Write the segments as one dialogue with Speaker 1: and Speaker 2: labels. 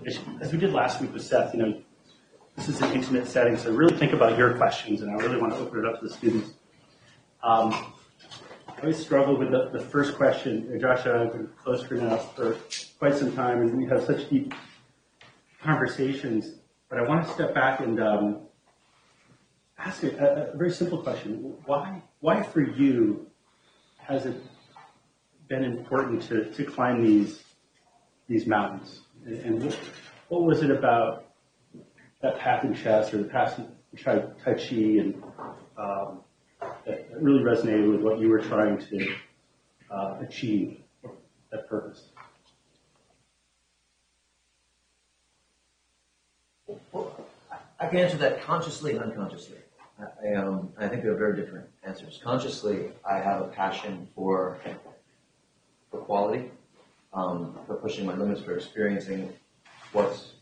Speaker 1: As we did last week with Seth, this is an intimate setting, so really think about your questions, and I really want to open it up to the students. I always struggle with the first question. Josh and I have been close for quite some time, and we have such deep conversations, but I want to step back and ask a very simple question. Why for you has it been important to climb these mountains? And what was it about that path in chess or the path in Tai Chi and that really resonated with what you were trying to achieve, that purpose?
Speaker 2: Well, I can answer that consciously and unconsciously. I think they're very different answers. Consciously, I have a passion for quality, for pushing my limits, for experiencing what's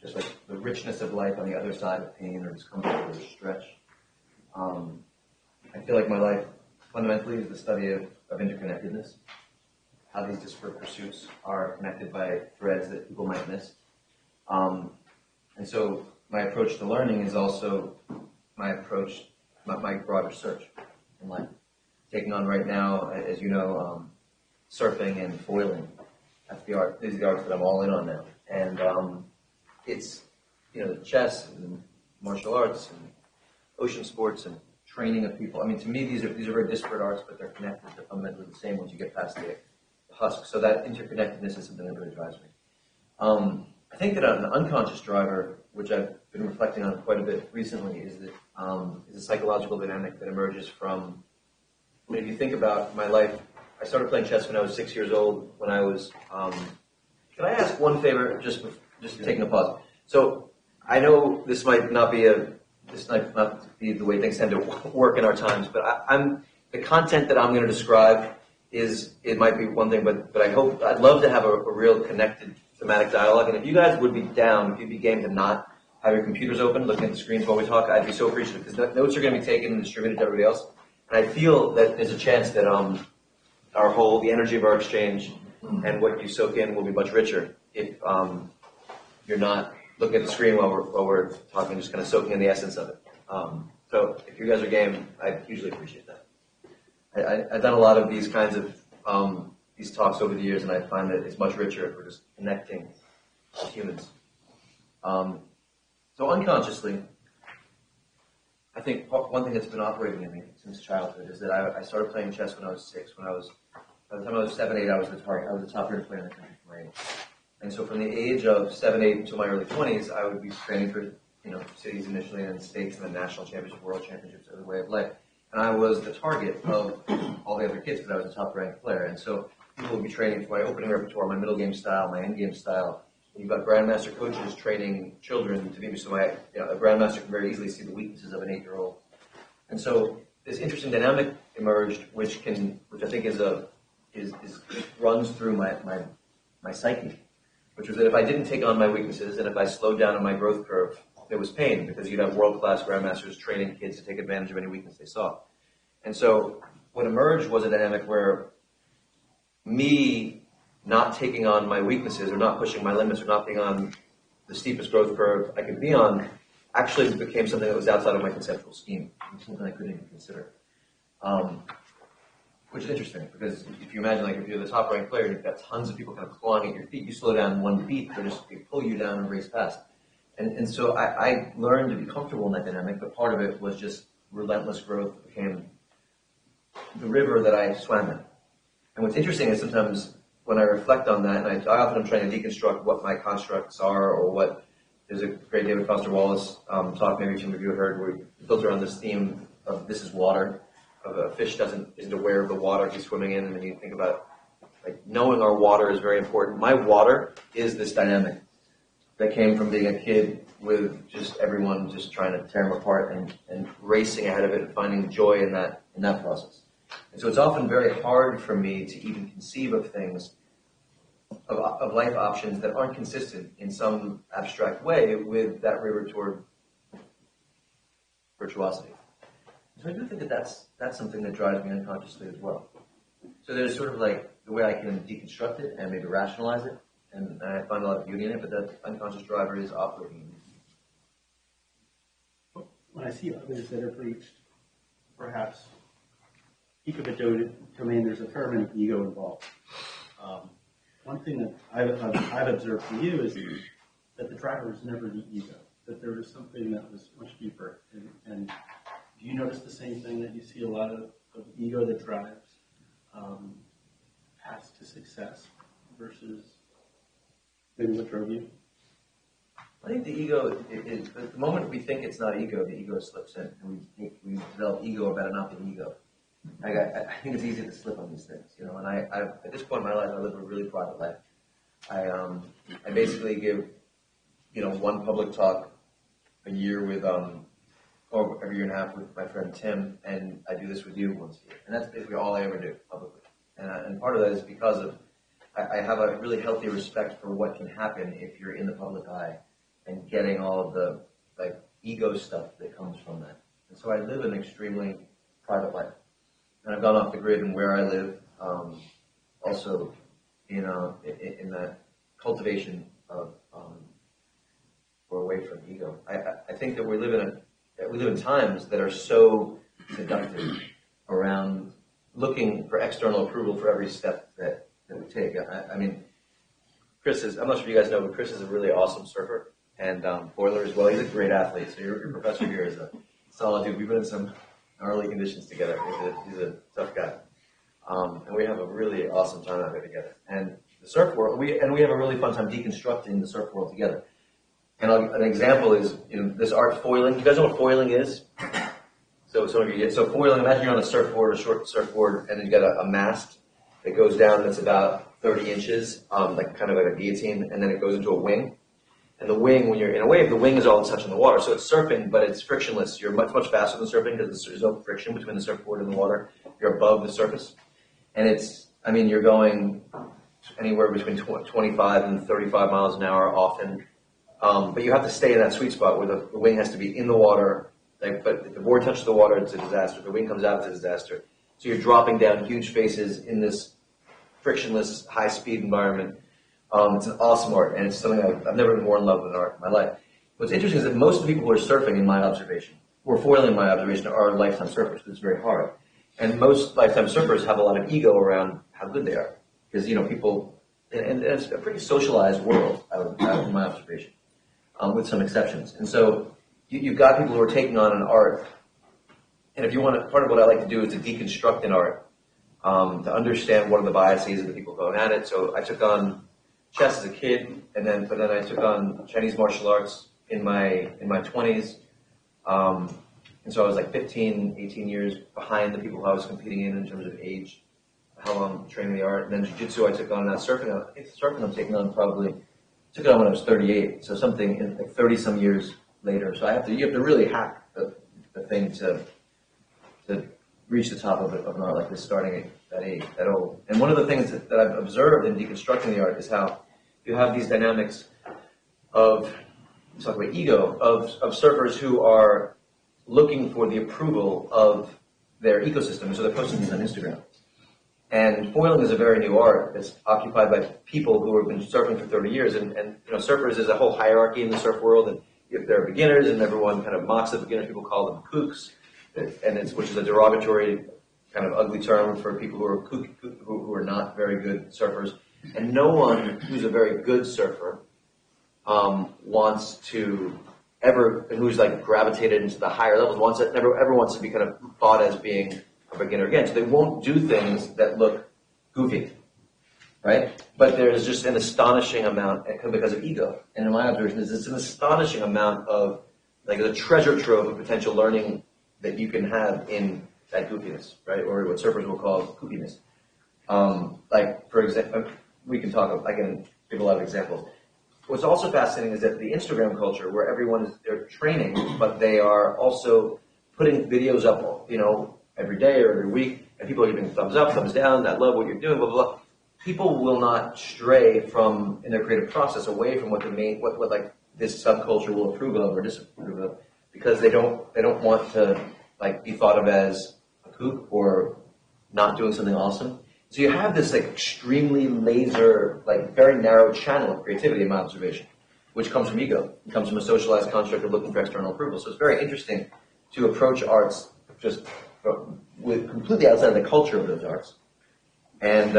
Speaker 2: just like the richness of life on the other side of pain or discomfort or stretch. I feel like my life fundamentally is the study of interconnectedness, how these disparate pursuits are connected by threads that people might miss. And so my approach to learning is also my approach, my broader search in life. Taking on right now, as you know, surfing and foiling. These are the arts that I'm all in on now. And it's, chess and martial arts and ocean sports and training of people. I mean, to me, these are very disparate arts, but they're connected. They're fundamentally the same once you get past the husk. So that interconnectedness is something that really drives me. I think that an unconscious driver, which I've been reflecting on quite a bit recently, is a psychological dynamic that emerges from, if you think about my life, I started playing chess when I was 6 years old. When I was, can I ask one favor, just taking a pause? So I know this might not be the way things tend to work in our times, but the content that I'm going to describe it might be one thing, but I'd love to have a real connected thematic dialogue. And if you guys would be down, if you'd be game to not have your computers open, looking at the screens while we talk, I'd be so appreciative, because notes are going to be taken and distributed to everybody else. And I feel that there's a chance that the energy of our exchange and what you soak in will be much richer if you're not looking at the screen while we're talking, just kind of soaking in the essence of it. So if you guys are game, I'd hugely appreciate that. I've done a lot of these kinds of these talks over the years, and I find that it's much richer if we're just connecting with humans. So unconsciously, I think one thing that's been operating in me since childhood is that I started playing chess when I was 6. By the time I was 7, 8, I was the target. I was the top rated player in the country for my age. And so from the age of 7, 8 until my early 20s, I would be training for cities initially, and then states, and then national championships, world championships, every way of life. And I was the target of all the other kids because I was a top ranked player. And so people would be training for my opening repertoire, my middle game style, my end game style. You've got grandmaster coaches training children to be, so a grandmaster can very easily see the weaknesses of an 8-year-old. And so this interesting dynamic emerged, which I think runs through my psyche, which was that if I didn't take on my weaknesses and if I slowed down on my growth curve, there was pain, because you'd have world-class grandmasters training kids to take advantage of any weakness they saw. And so what emerged was a dynamic where me not taking on my weaknesses or not pushing my limits or not being on the steepest growth curve I could be on actually became something that was outside of my conceptual scheme, something I couldn't even consider. Which is interesting, because if you imagine, if you're the top-ranked player and you've got tons of people kind of clawing at your feet, you slow down one beat, they pull you down and race past. And so I learned to be comfortable in that dynamic, but part of it was just relentless growth became the river that I swam in. And what's interesting is sometimes when I reflect on that, and I often am trying to deconstruct what my constructs are, or what, there's a great David Foster Wallace talk, maybe some of you have heard, where he built around this theme of this is water, of a fish isn't aware of the water he's swimming in, and then you think about knowing our water is very important. My water is this dynamic that came from being a kid with just everyone just trying to tear him apart and racing ahead of it and finding joy in that process. And so it's often very hard for me to even conceive of things, of life options that aren't consistent in some abstract way with that river toward virtuosity. So I do think that that's something that drives me unconsciously as well. So there's sort of the way I can deconstruct it and maybe rationalize it and I find a lot of beauty in it, but that unconscious driver is operating in me.
Speaker 1: When I see others that have reached perhaps peak of a domain, there's a fair amount of ego involved. One thing that I've observed from you is that the driver was never the ego, that there was something that was much deeper. And do you notice the same thing, that you see a lot of ego that drives paths to success versus maybe what drove you?
Speaker 2: I think the ego is the moment we think it's not ego, the ego slips in, and we develop ego about it not being ego. I think it's easy to slip on these things, you know. And I at this point in my life, I live a really private life. I basically give, you know, one public talk a year with or every year and a half with my friend Tim, and I do this with you once a year, and that's basically all I ever do publicly. And part of that is because of I have a really healthy respect for what can happen if you're in the public eye and getting all of the like ego stuff that comes from that. And so I live an extremely private life. And I've gone off the grid in where I live, also in that cultivation of or away from ego. I think that we live in times that are so seductive around looking for external approval for every step that we take. I mean, I'm not sure if you guys know, but Chris is a really awesome surfer, and Boiler as well. He's a great athlete. So your professor here is a solid dude. We've been in some gnarly conditions together. He's a tough guy. And we have a really awesome time out there together. And the surf world, we have a really fun time deconstructing the surf world together. And an example is, you know, this art foiling. You guys know what foiling is? So some of you get, so foiling, imagine you're on a surfboard, a short surfboard, and then you got a mast that goes down that's about 30 inches, like kind of like a guillotine, and then it goes into a wing. And the wing, when you're in a wave, the wing is all touching the water. So it's surfing, but it's frictionless. You're much, much faster than surfing because there's no friction between the surfboard and the water. You're above the surface. And you're going anywhere between 25 and 35 miles an hour often. But you have to stay in that sweet spot where the wing has to be in the water. But if the board touches the water, it's a disaster. If the wing comes out, it's a disaster. So you're dropping down huge faces in this frictionless, high-speed environment. It's an awesome art, and it's something I've never been more in love with art in my life. What's interesting is that most of the people who are surfing, in my observation, who are foiling in my observation, are lifetime surfers, because it's very hard. And most lifetime surfers have a lot of ego around how good they are. Because, you know, people, and it's a pretty socialized world, in my observation, with some exceptions. And so you've got people who are taking on an art, and if you want to, part of what I like to do is to deconstruct an art, to understand what are the biases of the people going at it. So I took on chess as a kid, but then I took on Chinese martial arts in my 20s, and so I was like 15, 18 years behind the people who I was competing in terms of age, how long training the art. And then jiu-jitsu I took on. Surfing I'm taking on took it on when I was 38, so something in like 30 some years later. So you have to really hack the thing to reach the top of an art like this, starting at age that old. And one of the things that I've observed in deconstructing the art is how you have these dynamics of, let's talk about ego, of surfers who are looking for the approval of their ecosystem, so they're posting these on Instagram. And foiling is a very new art that's occupied by people who have been surfing for 30 years. And you know, surfers is a whole hierarchy in the surf world, and there are beginners, and everyone kind of mocks the beginners. People call them kooks, which is a derogatory kind of ugly term for people who are not very good surfers. And no one who's a very good surfer wants to who's like gravitated into the higher levels, never wants to be kind of thought as being a beginner again. So they won't do things that look goofy, right? But there's just an astonishing amount because of ego. And in my observation, it's an astonishing amount of like a treasure trove of potential learning that you can have in that goofiness, right? Or what surfers will call goofiness. Like, for example, I can give a lot of examples. What's also fascinating is that the Instagram culture, where they're training, but they are also putting videos up, you know, every day or every week, and people are giving thumbs up, thumbs down, I love what you're doing, blah, blah, blah. People will not stray from, in their creative process, away from what like this subculture will approve of or disapprove of, because they don't want to like be thought of as a kook or not doing something awesome. So you have this like extremely laser, like very narrow channel of creativity in my observation, which comes from ego. It comes from a socialized construct of looking for external approval. So it's very interesting to approach arts just with completely outside of the culture of those arts, and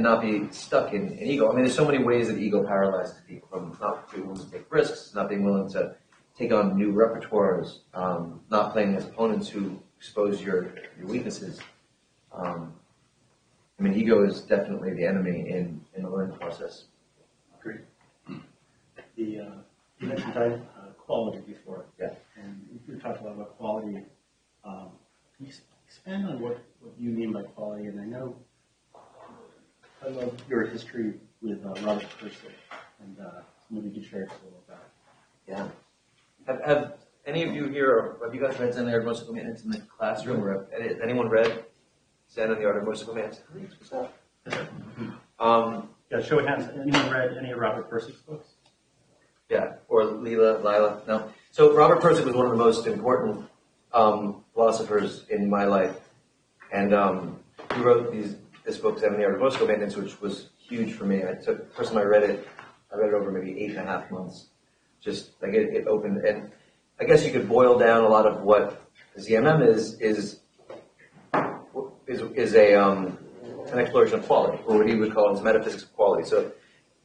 Speaker 2: not be stuck in ego. I mean, there's so many ways that ego paralyzes people, from not being willing to take risks, not being willing to take on new repertoires, not playing as opponents who expose your weaknesses. I mean, ego is definitely the enemy in the learning process.
Speaker 1: Great. You mentioned quality before.
Speaker 2: Yeah.
Speaker 1: And you talked a lot about quality. Can you expand on what you mean by quality? And I know I love your history with Robert Persick, and maybe you could share a little about it.
Speaker 2: Yeah. Have any of you here, have you guys read Zen and the Art of Emotional Maintenance in the classroom? Or has anyone read Zen and the Art of Emotional Maintenance?
Speaker 1: Yeah, show of hands. Anyone read any of Robert Persick's books?
Speaker 2: Yeah, or Lila, no. So Robert Persick was one of the most important philosophers in my life, and he wrote this book, Zen and the Art of Emotional Maintenance, which was huge for me. The first time I read it over maybe 8.5 months. Just like it opened, and I guess you could boil down a lot of what ZMM is an exploration of quality, or what he would call his metaphysics of quality. So,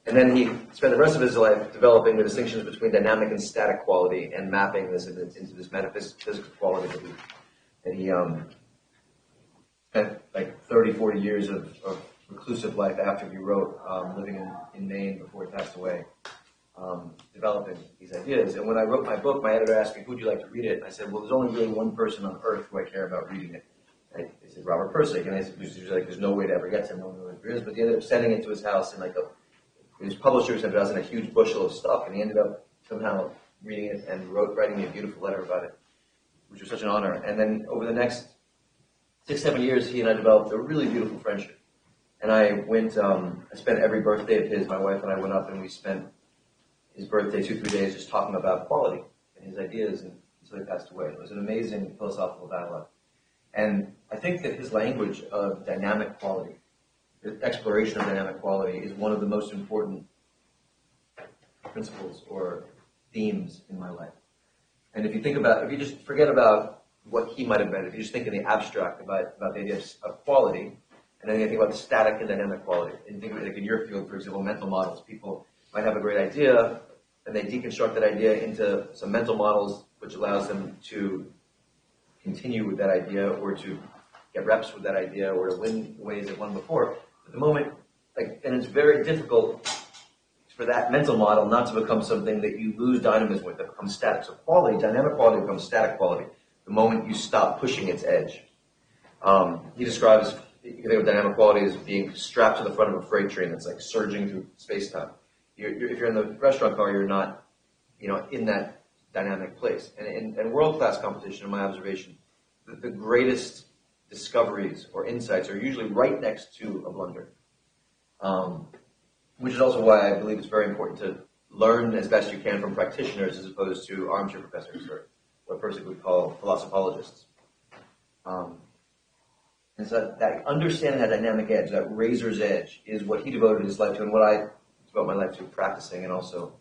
Speaker 2: and then he spent the rest of his life developing the distinctions between dynamic and static quality, and mapping this into this metaphysics of quality that he spent like 30, 40 years of reclusive life after he wrote, living in Maine before he passed away, developing these ideas. And when I wrote my book, my editor asked me, who would you like to read it? And I said, well, there's only really one person on earth who I care about reading it. They said Robert Persick, and I said, there's no way to ever get to him, no one knows who he is. But they ended up sending it to his house, and his publisher sent it out in a huge bushel of stuff, and he ended up somehow reading it and writing me a beautiful letter about it, which was such an honor. And then over the next 6-7 years, he and I developed a really beautiful friendship. And I spent every birthday of his, my wife and I went up, and we spent his birthday 2-3 days just talking about quality and his ideas, and until he passed away. It was an amazing philosophical dialogue. And I think that his language of dynamic quality, the exploration of dynamic quality, is one of the most important principles or themes in my life. And if you just forget about what he might have meant, if you just think in the abstract about the idea of quality, and then you think about the static and dynamic quality, and think of it like in your field, for example, mental models. People might have a great idea, and they deconstruct that idea into some mental models, which allows them to continue with that idea, or to get reps with that idea, or to win the ways they've won before. At the moment, and it's very difficult for that mental model not to become something that you lose dynamism with, that becomes static. So dynamic quality becomes static quality the moment you stop pushing its edge. He describes, you can think of dynamic quality as being strapped to the front of a freight train that's like surging through space-time. If you're in the restaurant car, you're not, in that dynamic place. And in world-class competition, in my observation, the greatest discoveries or insights are usually right next to a blunder. Which is also why I believe it's very important to learn as best you can from practitioners as opposed to armchair professors, or what Persick would call philosophologists. And so that understanding that dynamic edge, that razor's edge, is what he devoted his life to, and what I devote my life to practicing, and also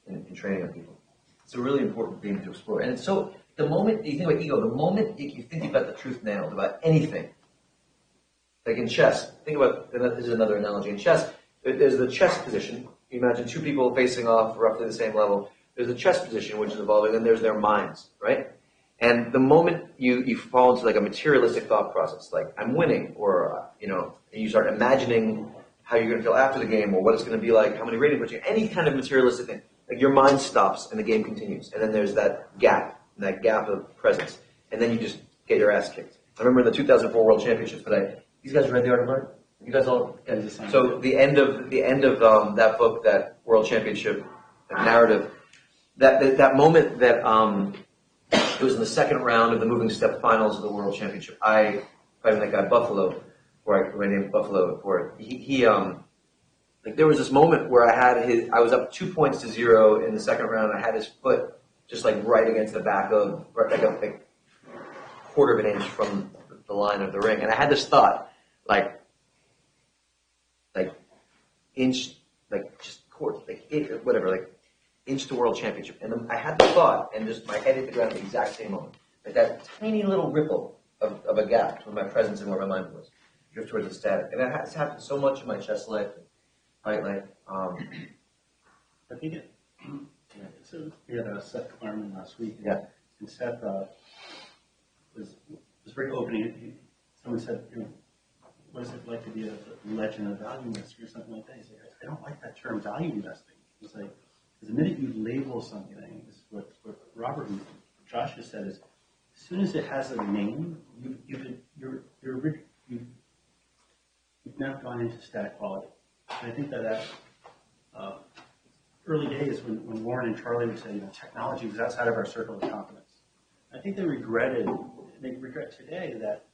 Speaker 2: in training of people. It's a really important thing to explore. And so the moment you think about ego, the moment you think you've got the truth nailed about anything, like in chess, think about, this is another analogy, in chess, there's the chess position. You imagine two people facing off roughly the same level. There's the chess position, which is evolving, and there's their minds, right? And the moment you fall into like a materialistic thought process, like I'm winning, or, and you start imagining how you're going to feel after the game, or what it's going to be like, how many rating points, any kind of materialistic thing, like your mind stops and the game continues. And then there's that gap of presence. And then you just get your ass kicked. I remember in the 2004 World Championships, these guys read The Art of Art? You guys all? So the end of that book, that World Championship narrative, that moment that it was in the second round of the moving step finals of the World Championship. I fighting that guy Buffalo, who I named Buffalo for. There was this moment where I was up 2-0 in the second round. I had his foot just like right against the back of, like a quarter of an inch from the line of the ring. And I had this thought, like inch, like just court, like whatever, like inch to world championship. And then I had the thought, and just my head hit the ground at the exact same moment. Like that tiny little ripple of a gap between my presence and where my mind was. Drift towards the static. And that has happened so much in my chess life, fight life.
Speaker 1: I think it, yeah, so we had Seth Klarman last week.
Speaker 2: Yeah.
Speaker 1: And Seth was very open. Someone said, what is it like to be a legend of value investor or something like that? He's like, I don't like that term, value investing. It's like, because the minute you label something, this is what Robert and Josh just said, is as soon as it has a name, you've now gone into static quality. And I think that early days when Warren and Charlie would say, technology was outside of our circle of competence. I think they regret today that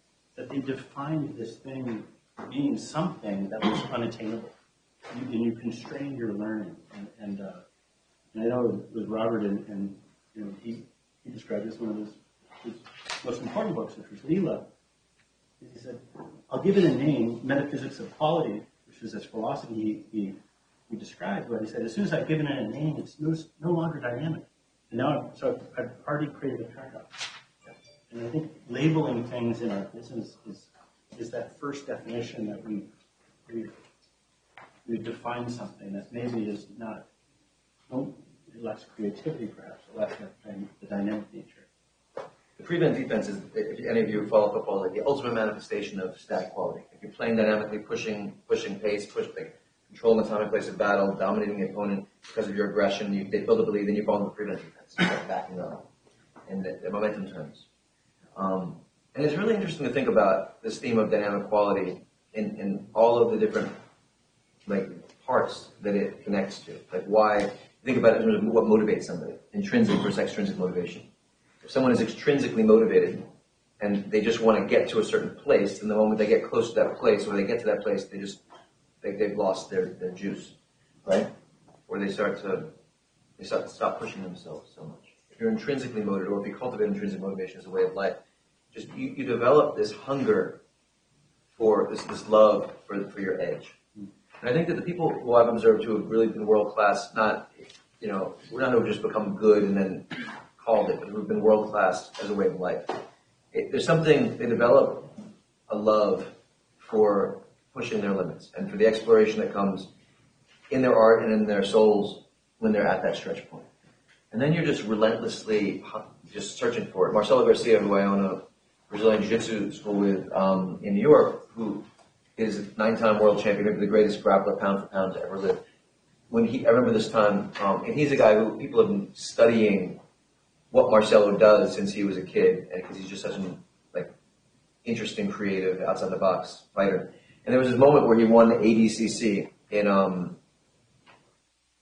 Speaker 1: they defined this thing being something that was unattainable. And you constrain your learning. And I know with Robert, and he described this one of his most important books, which was Leela. He said, I'll give it a name, Metaphysics of Quality, which is this philosophy he described, but he said, as soon as I've given it a name, it's no longer dynamic. And now I've already created a paradox. And I think labeling things in our business is that first definition that we define something that maybe is not, it lacks creativity perhaps, it lacks the dynamic nature.
Speaker 2: The prevent defense is, if any of you follow football, like the ultimate manifestation of static quality. If you're playing dynamically, pushing pace, control an atomic place of battle, dominating the opponent because of your aggression, they build a belief, then you fall into prevent defense. You start backing up, and the momentum turns. And it's really interesting to think about this theme of dynamic quality in all of the different parts that it connects to. Like why, think about it in terms of what motivates somebody, intrinsic versus extrinsic motivation. If someone is extrinsically motivated and they just want to get to a certain place, and the moment they get close to that place, or they get to that place, they've lost their juice, right? Or they start to stop pushing themselves so much. If you're intrinsically motivated, or if you cultivate intrinsic motivation as a way of life, just you develop this hunger for this love for your edge. And I think that the people who I've observed who have really been world class, we're not who've just become good and then called it, but who've been world class as a way of life. There's something, they develop a love for pushing their limits and for the exploration that comes in their art and in their souls when they're at that stretch point. And then you're just relentlessly just searching for it. Marcelo Garcia, who I own a Brazilian Jiu-Jitsu school with in New York, who is a 9-time world champion, maybe the greatest grappler pound for pound to ever live. I remember this time, and he's a guy who people have been studying what Marcelo does since he was a kid, and because he's just such an interesting, creative, outside the box fighter. And there was this moment where he won the ADCC in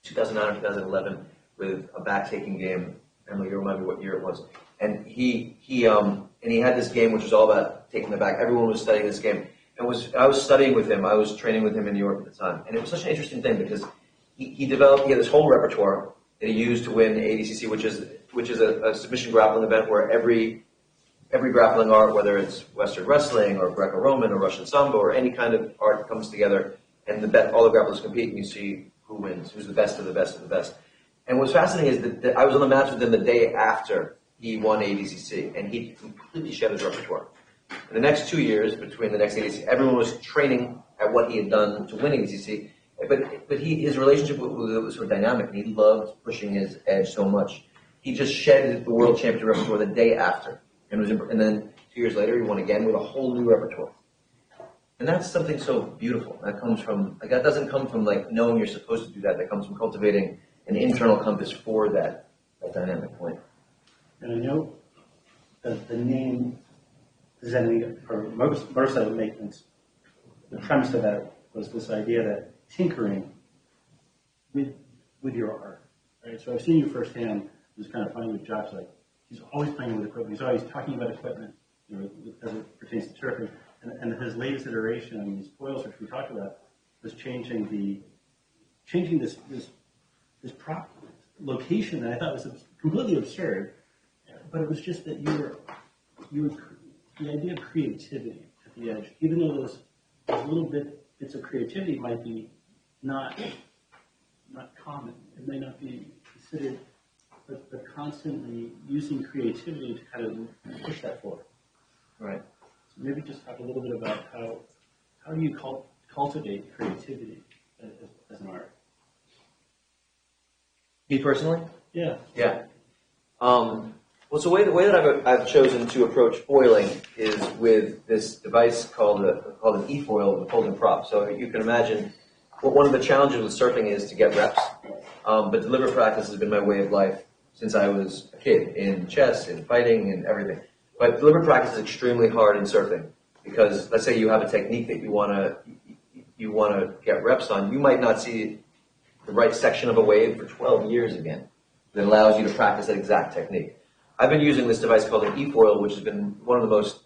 Speaker 2: 2009 or 2011 with a back-taking game. Emily, you remind me what year it was. And he had this game which was all about taking the back. Everyone was studying this game. I was studying with him. I was training with him in New York at the time. And it was such an interesting thing because he had this whole repertoire that he used to win the ADCC, which is a submission grappling event where every grappling art, whether it's Western wrestling or Greco-Roman or Russian Sambo or any kind of art, comes together, and all the grapplers compete, and you see who wins, who's the best of the best of the best. And what's fascinating is that I was on the mats with him the day after he won ADCC, and he completely shed his repertoire. In the next 2 years, between the next ADCC, everyone was training at what he had done to win ADCC, but his relationship with it was sort of dynamic, and he loved pushing his edge so much. He just shed the world championship repertoire the day after. And then 2 years later, he won again with a whole new repertoire. And that's something so beautiful. That comes from, that doesn't come from knowing you're supposed to do that. That comes from cultivating an internal compass for that dynamic point.
Speaker 1: And I know that the name Zen, or motorcycle maintenance, the premise of that was this idea that tinkering with your art. Right? So I've seen you firsthand. It was kind of funny with Josh, he's always playing with equipment. He's always talking about equipment, as it pertains to turfing. And his latest iteration on these foils, which we talked about, was changing this prop location that I thought was completely absurd. But it was just that you were the idea of creativity at the edge, even though those little bits of creativity might be not common, it may not be considered, but constantly using creativity to kind of push that forward.
Speaker 2: Right.
Speaker 1: So maybe just talk a little bit about how do you cultivate creativity as an art?
Speaker 2: Me personally?
Speaker 1: Yeah.
Speaker 2: Yeah. Well, so the way that I've chosen to approach foiling is with this device called an e-foil with a folding prop. So you can imagine one of the challenges with surfing is to get reps, but deliberate practice has been my way of life since I was a kid, in chess, in fighting, and everything. But deliberate practice is extremely hard in surfing because let's say you have a technique that you want to get reps on, you might not see the right section of a wave for 12 years again that allows you to practice that exact technique. I've been using this device called an e-foil, which has been one of the most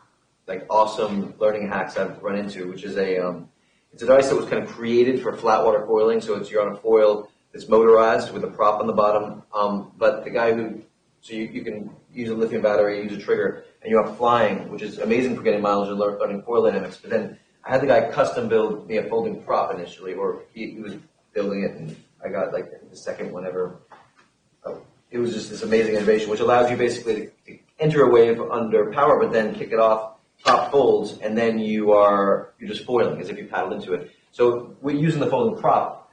Speaker 2: awesome learning hacks I've run into, which is it's a device that was kind of created for flat water foiling. So you're on a foil that's motorized with a prop on the bottom. But the guy you can use a lithium battery, use a trigger, and you're up flying, which is amazing for getting mileage and learning foil dynamics. But then I had the guy custom build me a folding prop initially, or he was building it, and I got the second one ever. It was just this amazing innovation, which allows you basically to enter a wave under power, but then kick it off, prop folds, and then you're just foiling as if you paddled into it. So we're using the folding prop.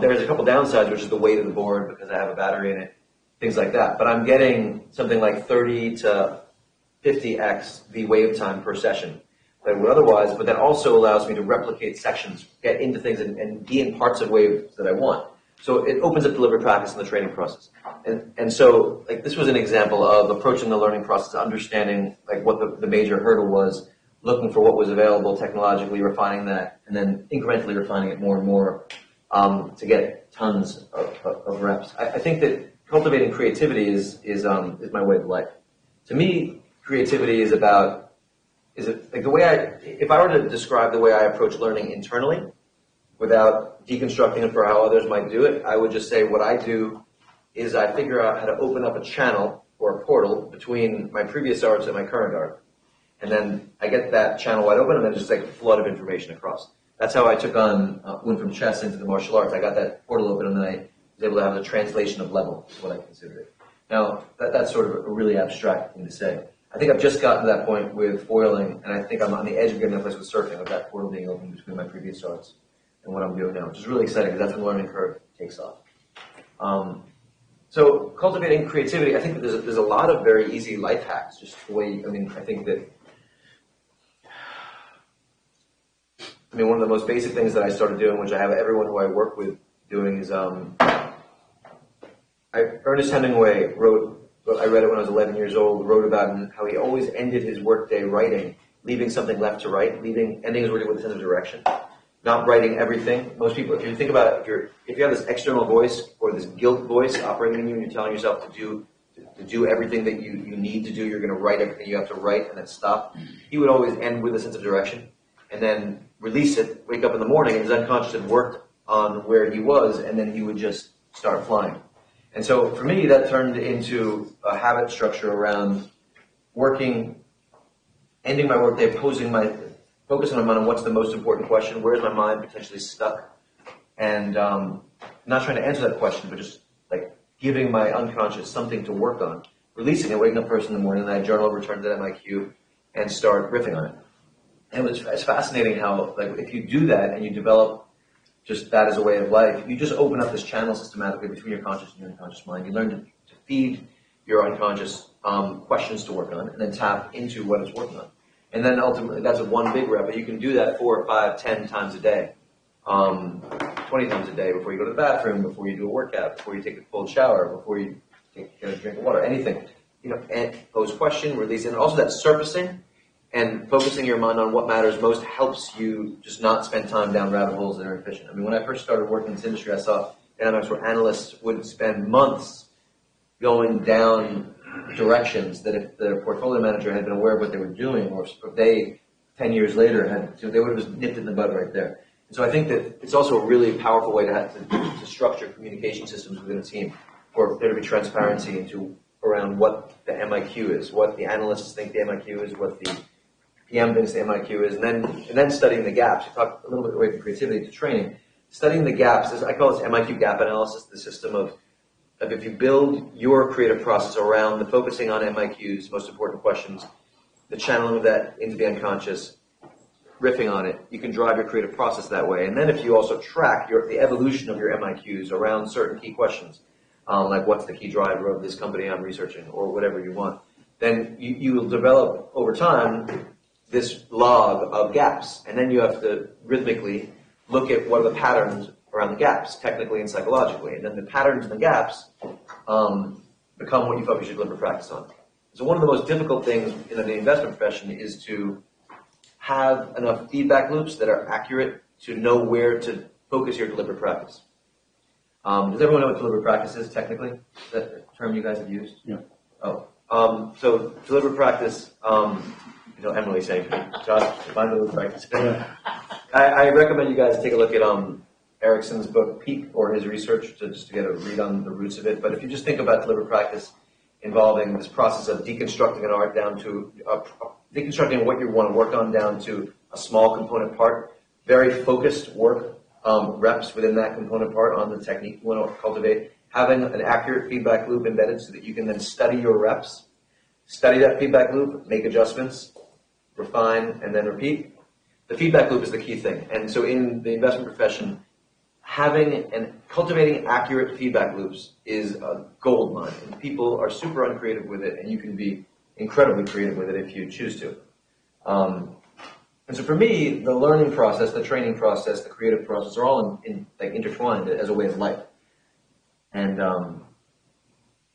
Speaker 2: There's a couple downsides, which is the weight of the board because I have a battery in it, things like that. But I'm getting something like 30 to 50x the wave time per session that I would otherwise, but that also allows me to replicate sections, get into things, and be in parts of waves that I want. So it opens up deliberate practice in the training process. And so this was an example of approaching the learning process, understanding what the major hurdle was, looking for what was available technologically, refining that, and then incrementally refining it more and more to get tons of reps. I think that cultivating creativity is my way of life. To me, creativity is if I were to describe the way I approach learning internally, without deconstructing it for how others might do it, I would just say what I do is I figure out how to open up a channel or a portal between my previous arts and my current art. And then I get that channel wide open and then just a flood of information across. That's how I went from chess into the martial arts. I got that portal open and then I was able to have the translation of level, is what I consider it. Now, that's sort of a really abstract thing to say. I think I've just gotten to that point with foiling, and I think I'm on the edge of getting to a place with surfing, with that portal being open between my previous arts and what I'm doing now, which is really exciting because that's when the learning curve takes off. So cultivating creativity, I think that there's a lot of very easy life hacks, just the way, I think that, one of the most basic things that I started doing, which I have everyone who I work with doing, is Ernest Hemingway I read it when I was 11 years old, wrote about how he always ended his workday writing, leaving something left to write, ending his workday with a sense of direction. Not writing everything. Most people, if you think about it, if you have this external voice or this guilt voice operating in you and you're telling yourself to do everything that you need to do, you're going to write everything you have to write and then stop. He would always end with a sense of direction and then release it, wake up in the morning, and his unconscious had worked on where he was, and then he would just start flying. And so for me, that turned into a habit structure around working, ending my workday, focusing my mind on what's the most important question, where's my mind potentially stuck, and not trying to answer that question, but just giving my unconscious something to work on, releasing it, waking up first in the morning, and I journal, return to that MIQ, and start riffing on it. And it's fascinating how, if you do that and you develop just that as a way of life, you just open up this channel systematically between your conscious and your unconscious mind. You learn to feed your unconscious questions to work on, and then tap into what it's working on. And then ultimately, that's one big rep, but you can do that 4, 5, 10 times a day, 20 times a day before you go to the bathroom, before you do a workout, before you take a cold shower, before you take a drink of water, anything. And pose question, release, and also that surfacing and focusing your mind on what matters most helps you just not spend time down rabbit holes that are inefficient. When I first started working in this industry, I saw dynamics where analysts would spend months going down directions that if the portfolio manager had been aware of what they were doing, or if they, 10 years later, they would have just nipped it in the bud right there. And so I think that it's also a really powerful way to structure communication systems within a team, for there to be transparency around what the MIQ is, what the analysts think the MIQ is, what the PM thinks the MIQ is, and then studying the gaps. You talk a little bit away from creativity to training. Studying the gaps, I call this MIQ gap analysis, the system of if you build your creative process around the focusing on MIQs, most important questions, the channeling of that into the unconscious, riffing on it, you can drive your creative process that way. And then if you also track the evolution of your MIQs around certain key questions, like what's the key driver of this company I'm researching, or whatever you want, then you will develop over time this log of gaps. And then you have to rhythmically look at what are the patterns around the gaps, technically and psychologically. And then the patterns and the gaps become what you focus your deliberate practice on. So one of the most difficult things in the investment profession is to have enough feedback loops that are accurate to know where to focus your deliberate practice. Does everyone know what deliberate practice is technically? Is that a term you guys have used?
Speaker 1: Yeah.
Speaker 2: Oh. So deliberate practice, Emily's saying, Josh, define deliberate practice. I recommend you guys take a look at Erickson's book, Peak, or his research, just to get a read on the roots of it. But if you just think about deliberate practice involving this process of deconstructing an art down to, deconstructing what you want to work on down to a small component part, very focused work, reps within that component part on the technique you want to cultivate, having an accurate feedback loop embedded so that you can then study your reps, study that feedback loop, make adjustments, refine, and then repeat. The feedback loop is the key thing. And so in the investment profession, having and cultivating accurate feedback loops is a gold mine. And people are super uncreative with it, and you can be incredibly creative with it if you choose to. And so for me, the learning process, the training process, the creative process are all intertwined as a way of life. And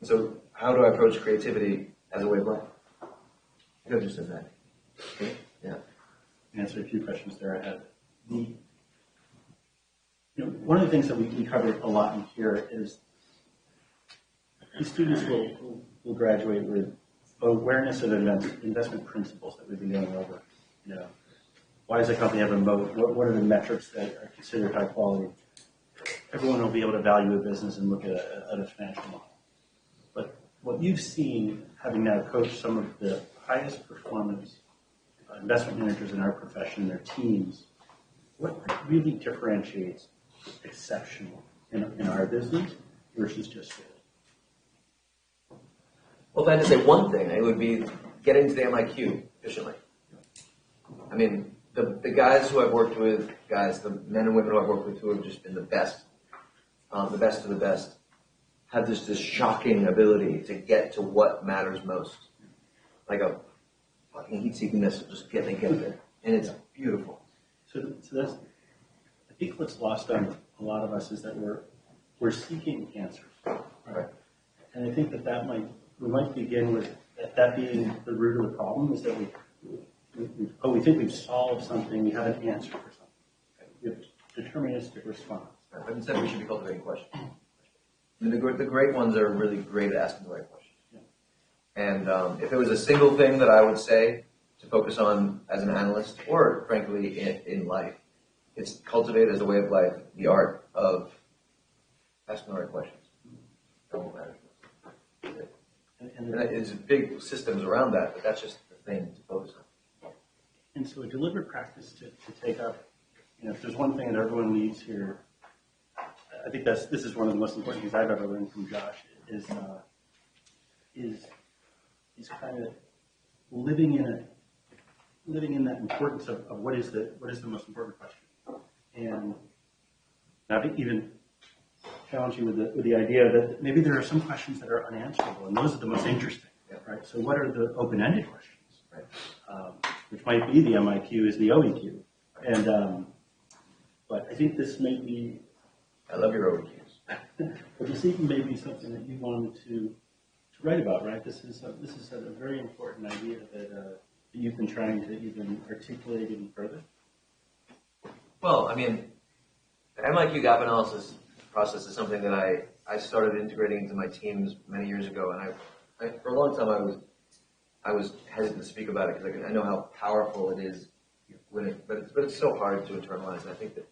Speaker 2: so how do I approach creativity as a way of life? I could have just said that. Okay? Yeah.
Speaker 1: Answer a few questions there I had. One of the things that we cover a lot in here is these students will graduate with awareness of investment principles that we've been going over. Why does a company have a moat? What are the metrics that are considered high quality? Everyone will be able to value a business and look at a financial model. But what you've seen, having now coached some of the highest performance investment managers in our profession, their teams, what really differentiates exceptional in our business versus just good?
Speaker 2: Well, if I had to say one thing, it would be getting to the MIQ efficiently. I mean, the guys who I've worked with, the men and women who I've worked with who have just been the best of the best, have this shocking ability to get to what matters most. Like a fucking heat-seeking missile, just get there. And it's beautiful.
Speaker 1: So that's, I think what's lost on a lot of us is that we're seeking answers. Right? And I think we might begin with that being the root of the problem, is that we think we've solved something, we have an answer for something. We have deterministic response.
Speaker 2: But instead we should be cultivating questions. I mean, the great ones are really great at asking the right questions. Yeah. And if it was a single thing that I would say to focus on as an analyst, or frankly in life, it's cultivate as a way of life the art of asking the right questions. That won't matter. And there's big systems around that, but that's just the thing to focus on.
Speaker 1: And so a deliberate practice to take up, if there's one thing that everyone needs here, I think this is one of the most important things I've ever learned from Josh, is kind of living in that importance of what is the most important question. And I've even challenged you with the idea that maybe there are some questions that are unanswerable, and those are the most interesting, right? So what are the open-ended questions, right? Which might be the MIQ is the OEQ, and but I think this may be.
Speaker 2: I love your OEQs.
Speaker 1: But this even may be something that you wanted to write about, right? This is a very important idea that you've been trying to even articulate even further.
Speaker 2: Well, I mean, the MIQ gap analysis process is something that I started integrating into my teams many years ago, and I for a long time I was hesitant to speak about it because I know how powerful it is but it's so hard to internalize. And I think that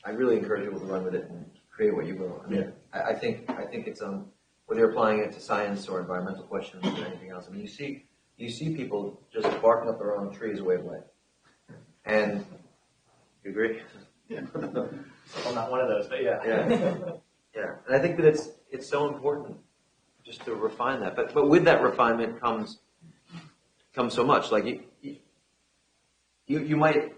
Speaker 2: I really encourage people to run with it and create what you will. I mean, I think it's whether you're applying it to science or environmental questions or anything else. I mean, you see you see people just barking up their own tree as a way of life. And you agree?
Speaker 1: Yeah. Well, not one of those, but yeah.
Speaker 2: Yeah. And I think that it's so important just to refine that. But with that refinement comes so much. Like you might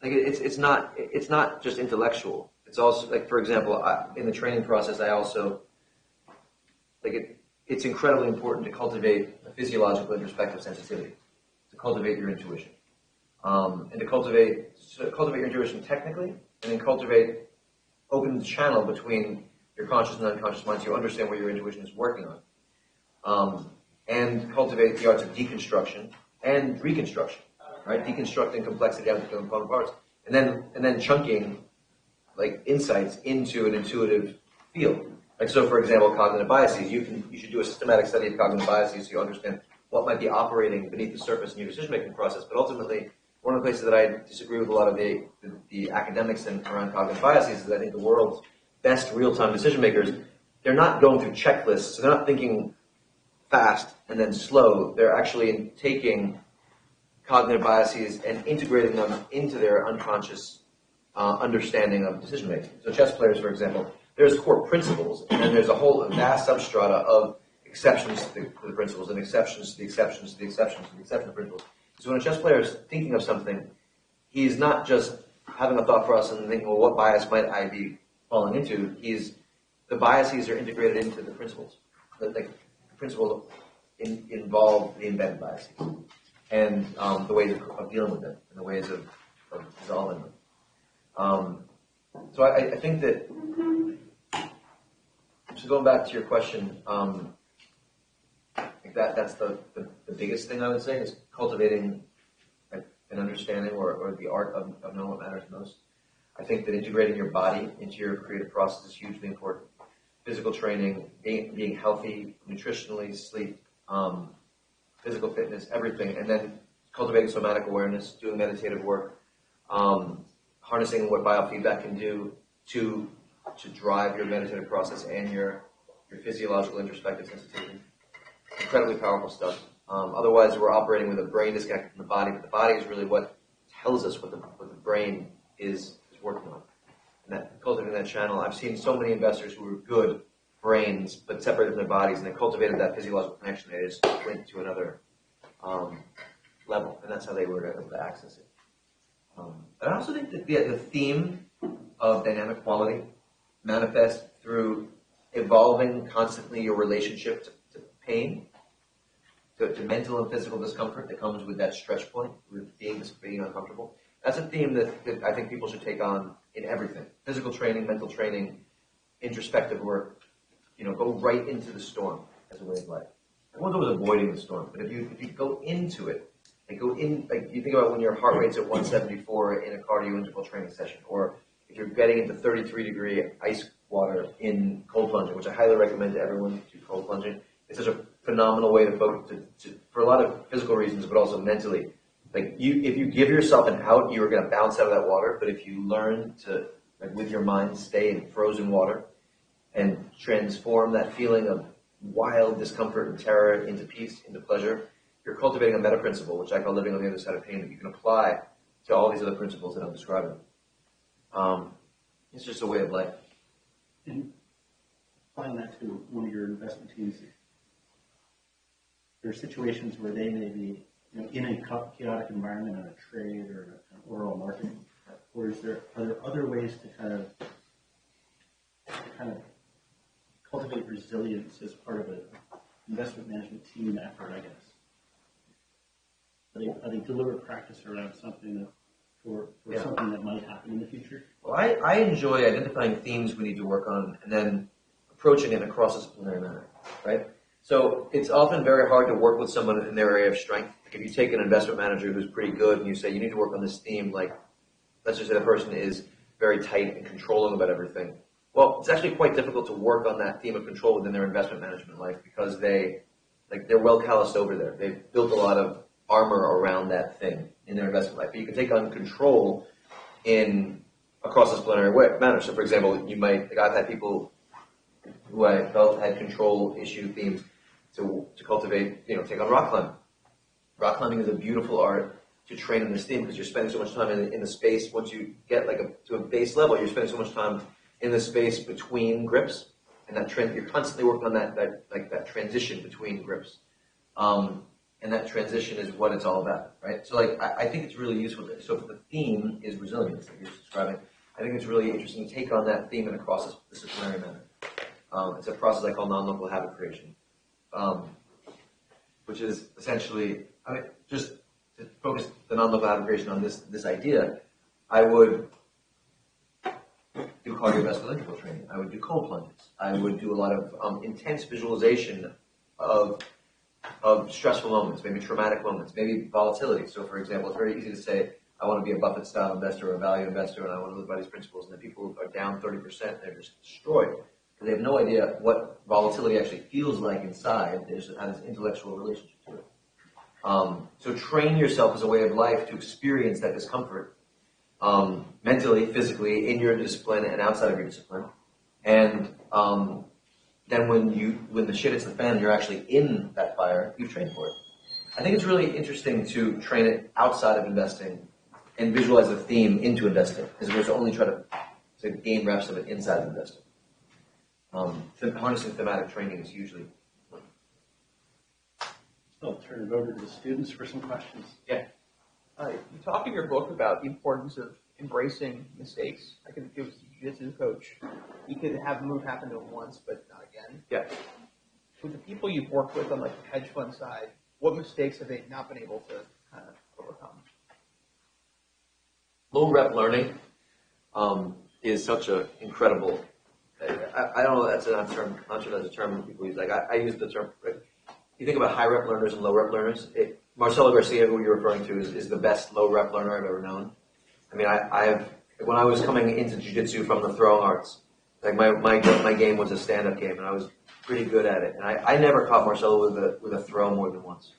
Speaker 2: like it's not just intellectual. It's also like, for example, in the training process, I also it's incredibly important to cultivate a physiological introspective sensitivity, to cultivate your intuition, and to cultivate your intuition technically, and then open the channel between your conscious and unconscious mind, so you understand what your intuition is working on, and cultivate the arts of deconstruction and reconstruction, right? Deconstructing complexity out of the component parts, and then chunking like insights into an intuitive field. Like, so for example, cognitive biases, you should do a systematic study of cognitive biases so you understand what might be operating beneath the surface in your decision-making process. But ultimately, one of the places that I disagree with a lot of the academics around cognitive biases is that I think the world's best real-time decision makers, they're not going through checklists, so they're not thinking fast and then slow. They're actually taking cognitive biases and integrating them into their unconscious understanding of decision making. So chess players, for example, there's core principles, and then there's a whole vast substrata of exceptions to the principles, and exceptions to the exceptions to the exceptions to the exception principles. So when a chess player is thinking of something, he's not just having a thought process and thinking, well, what bias might I be falling into? The biases are integrated into the principles. The principles involve the embedded biases and the ways of dealing with them and the ways of resolving them. So I think that, so going back to your question, that's the biggest thing I would say is cultivating an understanding or the art of knowing what matters most. I think that integrating your body into your creative process is hugely important. Physical training, being healthy, nutritionally, sleep, physical fitness, everything, and then cultivating somatic awareness, doing meditative work, harnessing what biofeedback can do to drive your meditative process and your physiological introspective sensitivity. Incredibly powerful stuff. Otherwise, we're operating with a brain disconnected from the body, but the body is really what tells us what the brain is working on. And that cultivating that channel, I've seen so many investors who were good brains, but separated from their bodies, and they cultivated that physiological connection. They just went to another level, and that's how they were able to access it. But I also think that the theme of dynamic quality manifests through evolving constantly your relationship to pain, to mental and physical discomfort that comes with that stretch point, with being uncomfortable. That's a theme that I think people should take on in everything. Physical training, mental training, introspective work, go right into the storm as a way of life. Everyone's always avoiding the storm, but if you go into it, you think about when your heart rate's at 174 in a cardio interval training session, or if you're getting into 33-degree ice water in cold plunging, which I highly recommend to everyone to do cold plunging. It's such a phenomenal way to focus for a lot of physical reasons, but also mentally. If you give yourself an out, you are going to bounce out of that water. But if you learn to, with your mind, stay in frozen water and transform that feeling of wild discomfort and terror into peace, into pleasure, you're cultivating a meta principle, which I call living on the other side of pain, that you can apply to all these other principles that I'm describing. It's just a way of life.
Speaker 1: And applying that to one of your investment teams, there are situations where they may be in a chaotic environment on a trade or an oral market, or are there other ways to kind of cultivate resilience as part of an investment management team effort, I guess? Are they deliberate practice around something something that might happen in the future?
Speaker 2: Well, I enjoy identifying themes we need to work on and then approaching it in a cross-disciplinary manner, right? So it's often very hard to work with someone in their area of strength. Like if you take an investment manager who's pretty good and you say, you need to work on this theme, like let's just say the person is very tight and controlling about everything. Well, it's actually quite difficult to work on that theme of control within their investment management life because they're well calloused over there. They've built a lot of armor around that thing in their investment life. But you can take on control in a cross-disciplinary manner. So for example, I've had people who I felt had control issue themes to cultivate, take on rock climbing. rock climbing is a beautiful art to train in this theme because you're spending so much time in the space. Once you get to a base level, you're spending so much time in the space between grips, and that trend, you're constantly working on that transition between grips. And that transition is what it's all about, right? So I think it's really useful. So if the theme is resilience, like you're describing, I think it's really interesting to take on that theme in a cross-disciplinary manner. It's a process I call non-local habit creation, which is essentially, just to focus the non-local habit creation on this idea, I would do cardiovascular interval training. I would do cold plunges. I would do a lot of intense visualization of stressful moments, maybe traumatic moments, maybe volatility. So, for example, it's very easy to say, I want to be a Buffett-style investor or a value investor, and I want to live by these principles. And then people are down 30%, they're just destroyed. Because they have no idea what volatility actually feels like inside. They just have this intellectual relationship to it. So train yourself as a way of life to experience that discomfort, mentally, physically, in your discipline and outside of your discipline. And then when the shit hits the fan and you're actually in that fire, you've trained for it. I think it's really interesting to train it outside of investing and visualize the theme into investing, as opposed to only try to gain reps of it inside of investing. Harnessing thematic training is usually.
Speaker 1: I'll turn it over to the students for some questions.
Speaker 2: Yeah.
Speaker 3: You talk in your book about the importance of embracing mistakes. I think it was the jiu-jitsu coach. He could have a move happen to him once, but not again.
Speaker 2: Yeah.
Speaker 3: With the people you've worked with on the hedge fund side, what mistakes have they not been able to kind of overcome? Low
Speaker 2: rep learning is such an incredible. I don't know. That's not a term. I'm not sure that's a term people use. I use the term. You think about high rep learners and low rep learners. Marcelo Garcia, who you're referring to, is the best low rep learner I've ever known. I mean, when I was coming into jiu-jitsu from the throwing arts, my game was a stand-up game, and I was pretty good at it. And I never caught Marcelo with a throw more than once.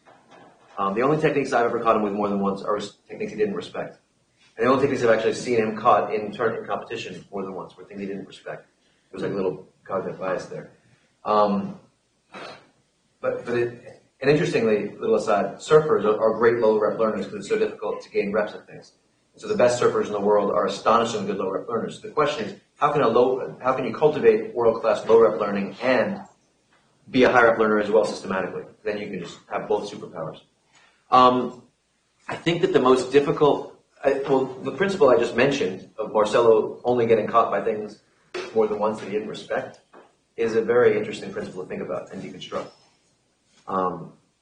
Speaker 2: The only techniques I've ever caught him with more than once are techniques he didn't respect. And the only techniques I've actually seen him caught in tournament competition more than once were things he didn't respect. It was like a little cognitive bias there. And interestingly, little aside, surfers are great low rep learners because it's so difficult to gain reps at things. So the best surfers in the world are astonishingly good low rep learners. The question is, how can you cultivate world class low rep learning and be a high rep learner as well systematically? Then you can just have both superpowers. I think that the most difficult, the principle I just mentioned of Marcelo only getting caught by things more than once that he didn't respect is a very interesting principle to think about and deconstruct.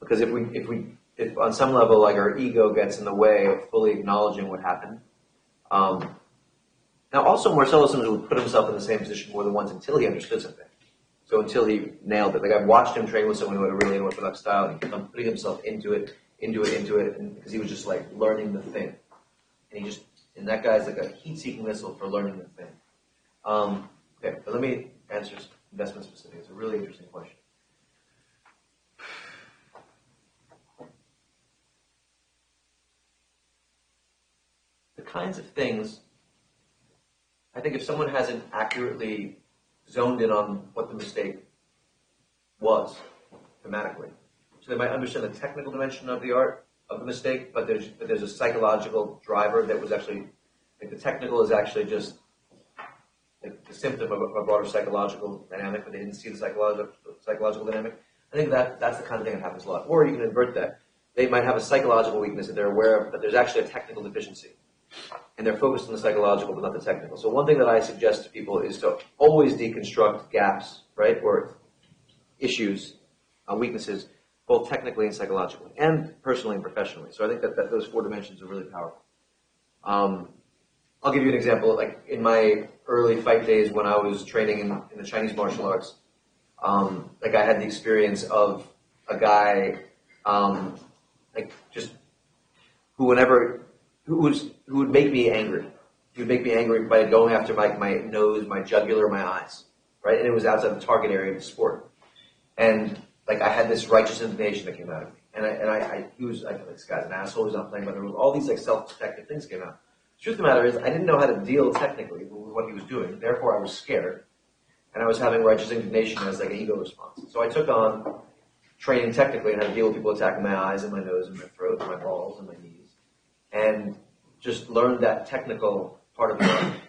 Speaker 2: Because if on some level, like, our ego gets in the way of fully acknowledging what happened. Now, also, Marcelo sometimes would put himself in the same position more than once until he understood something. So until he nailed it. Like, I've watched him train with someone who had a really unorthodox style, and he kept putting himself into it, and because he was just like learning the thing. And that guy's like a heat-seeking missile for learning the thing. Okay, but let me answer investment specific. It's a really interesting question. The kinds of things, I think if someone hasn't accurately zoned in on what the mistake was thematically, so they might understand the technical dimension of the art of the mistake, but there's a psychological driver that was actually, like, the technical is actually just like the symptom of a broader psychological dynamic, but they didn't see the psychological dynamic. I think that's the kind of thing that happens a lot. Or you can invert that. They might have a psychological weakness that they're aware of, but there's actually a technical deficiency. And they're focused on the psychological, but not the technical. So one thing that I suggest to people is to always deconstruct gaps, right, or issues, weaknesses, both technically and psychologically, and personally and professionally. So I think that those four dimensions are really powerful. I'll give you an example. Like, in my early fight days when I was training in the Chinese martial arts, like, I had the experience of a guy, who would make me angry. He would make me angry by going after my nose, my jugular, my eyes, right? And it was outside the target area of the sport. And like, I had this righteous indignation that came out of me. And he was like, this guy's an asshole, he's not playing by the rules. All these like self-protective things came out. The truth of the matter is, I didn't know how to deal technically with what he was doing. Therefore, I was scared. And I was having righteous indignation as like an ego response. So I took on training technically and how to deal with people attacking my eyes and my nose and my throat and my balls and my knees, and just learned that technical part of it.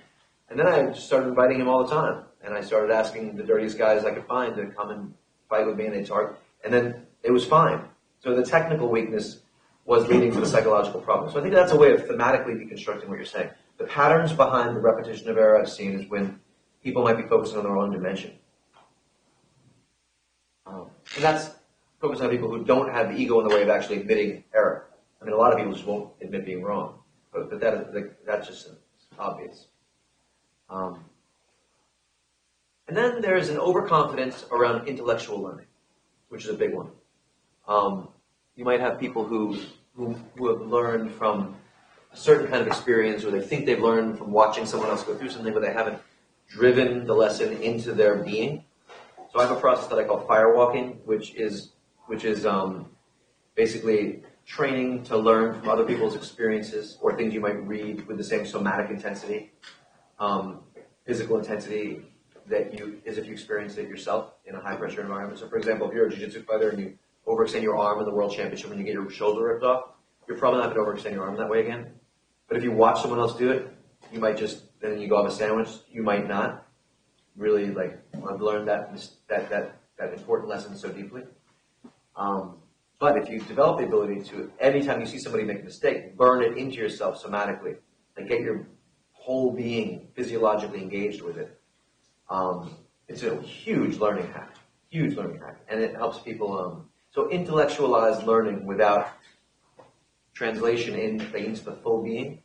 Speaker 2: And then I just started inviting him all the time, and I started asking the dirtiest guys I could find to come and fight with me, and they'd talk, and then it was fine. So the technical weakness was leading to the psychological problem. So I think that's a way of thematically deconstructing what you're saying. The patterns behind the repetition of error I've seen is when people might be focusing on the wrong dimension. And that's focusing on people who don't have the ego in the way of actually admitting error. I mean, a lot of people just won't admit being wrong, but that's just obvious. And then there's an overconfidence around intellectual learning, which is a big one. You might have people who have learned from a certain kind of experience, or they think they've learned from watching someone else go through something, but they haven't driven the lesson into their being. So I have a process that I call firewalking, which is basically training to learn from other people's experiences or things you might read with the same somatic intensity, physical intensity as if you experienced it yourself in a high pressure environment. So for example, if you're a jiu-jitsu fighter and you overextend your arm in the world championship and you get your shoulder ripped off, you're probably not going to overextend your arm that way again. But if you watch someone else do it, you might just, then you go have a sandwich, you might not. Really, I've learned that important lesson so deeply. But if you develop the ability to, anytime you see somebody make a mistake, burn it into yourself somatically, and get your whole being physiologically engaged with it, it's a huge learning hack, and it helps people. So intellectualize learning without translation into the full being.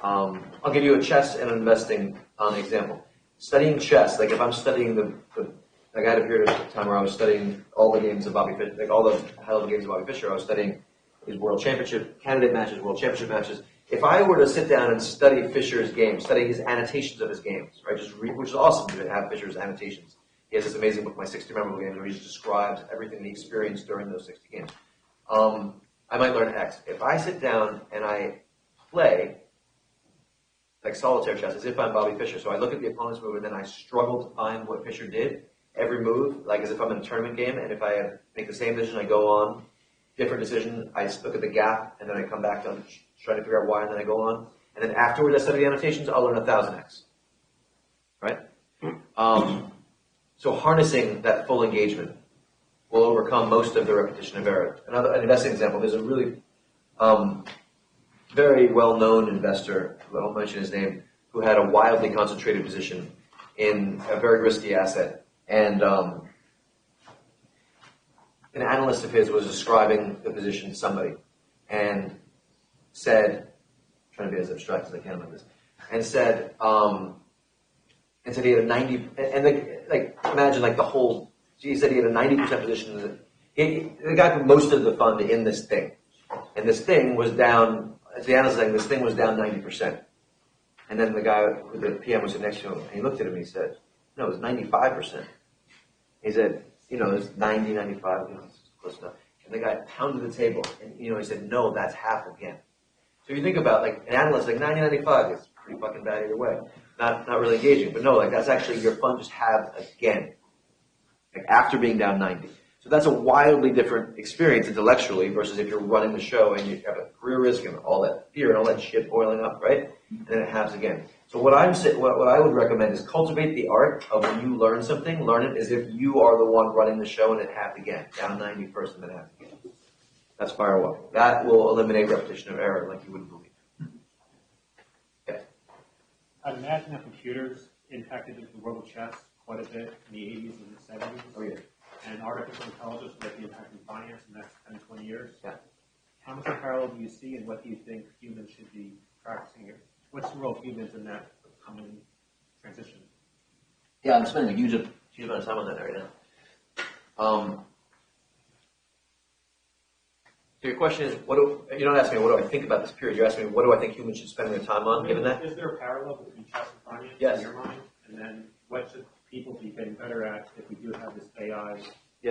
Speaker 2: I'll give you a chess and investing example. Studying chess, like if I'm studying like I had a period of time where I was studying all the games of Bobby Fischer, like all the high-level games of Bobby Fischer. I was studying his world championship candidate matches, world championship matches. If I were to sit down and study Fischer's games, study his annotations of his games, right, just read, which is awesome to have Fischer's annotations. He has this amazing book, My 60 Memorable Games, where he just describes everything he experienced during those 60 games. I might learn X. If I sit down and I play like solitaire chess, as if I'm Bobby Fischer, so I look at the opponent's move and then I struggle to find what Fischer did, every move, like as if I'm in a tournament game, and if I make the same decision, I go on, different decision, I look at the gap, and then I come back to try to figure out why, and then I go on, and then afterwards I study the annotations, I'll learn 1,000x, right? So harnessing that full engagement will overcome most of the repetition of error. An investing example, there's a really very well-known investor, I won't mention his name, who had a wildly concentrated position in a very risky asset. And an analyst of his was describing the position to somebody and said, I'm trying to be as abstract as I can about this, and said he had a 90, imagine the whole, he said he had a 90% position. The guy put most of the fund in this thing. And this thing was down, as the analyst was saying, this thing was down 90%. And then the guy, the PM was sitting next to him, and he looked at him and he said, no, it was 95%. He said, it's 90, 95, it's close enough. And the guy pounded the table, and, he said, no, that's half again. So you think about, an analyst, 90, 95, it's pretty fucking bad either way. Not really engaging, but no, that's actually your fund just halved again. After being down 90. So that's a wildly different experience intellectually versus if you're running the show and you have a career risk and all that fear and all that shit boiling up, right? And then it halves again. So what I would recommend is cultivate the art of when you learn something, learn it as if you are the one running the show and it halved again. Down 90 first and then half again. That's firewalking. That will eliminate repetition of error like you wouldn't believe. Okay.
Speaker 1: I'd imagine that computers impacted the world of chess quite a bit in the 80s and the 70s.
Speaker 2: Oh, yeah.
Speaker 1: And artificial intelligence might be impacting finance in the next 10, 20 years.
Speaker 2: Yeah.
Speaker 1: How much of parallel do you see, and what do you think humans should be practicing here? What's the role of humans in that coming transition?
Speaker 2: Yeah, I'm spending a huge amount of time on that right now. So your question is, you're not asking me what do I think about this period, you're asking me what do I think humans should spend their time on, given that?
Speaker 1: Is there a parallel between chess and finance
Speaker 2: Yes.
Speaker 1: in your mind? And then what should people be getting better at if we do have this AI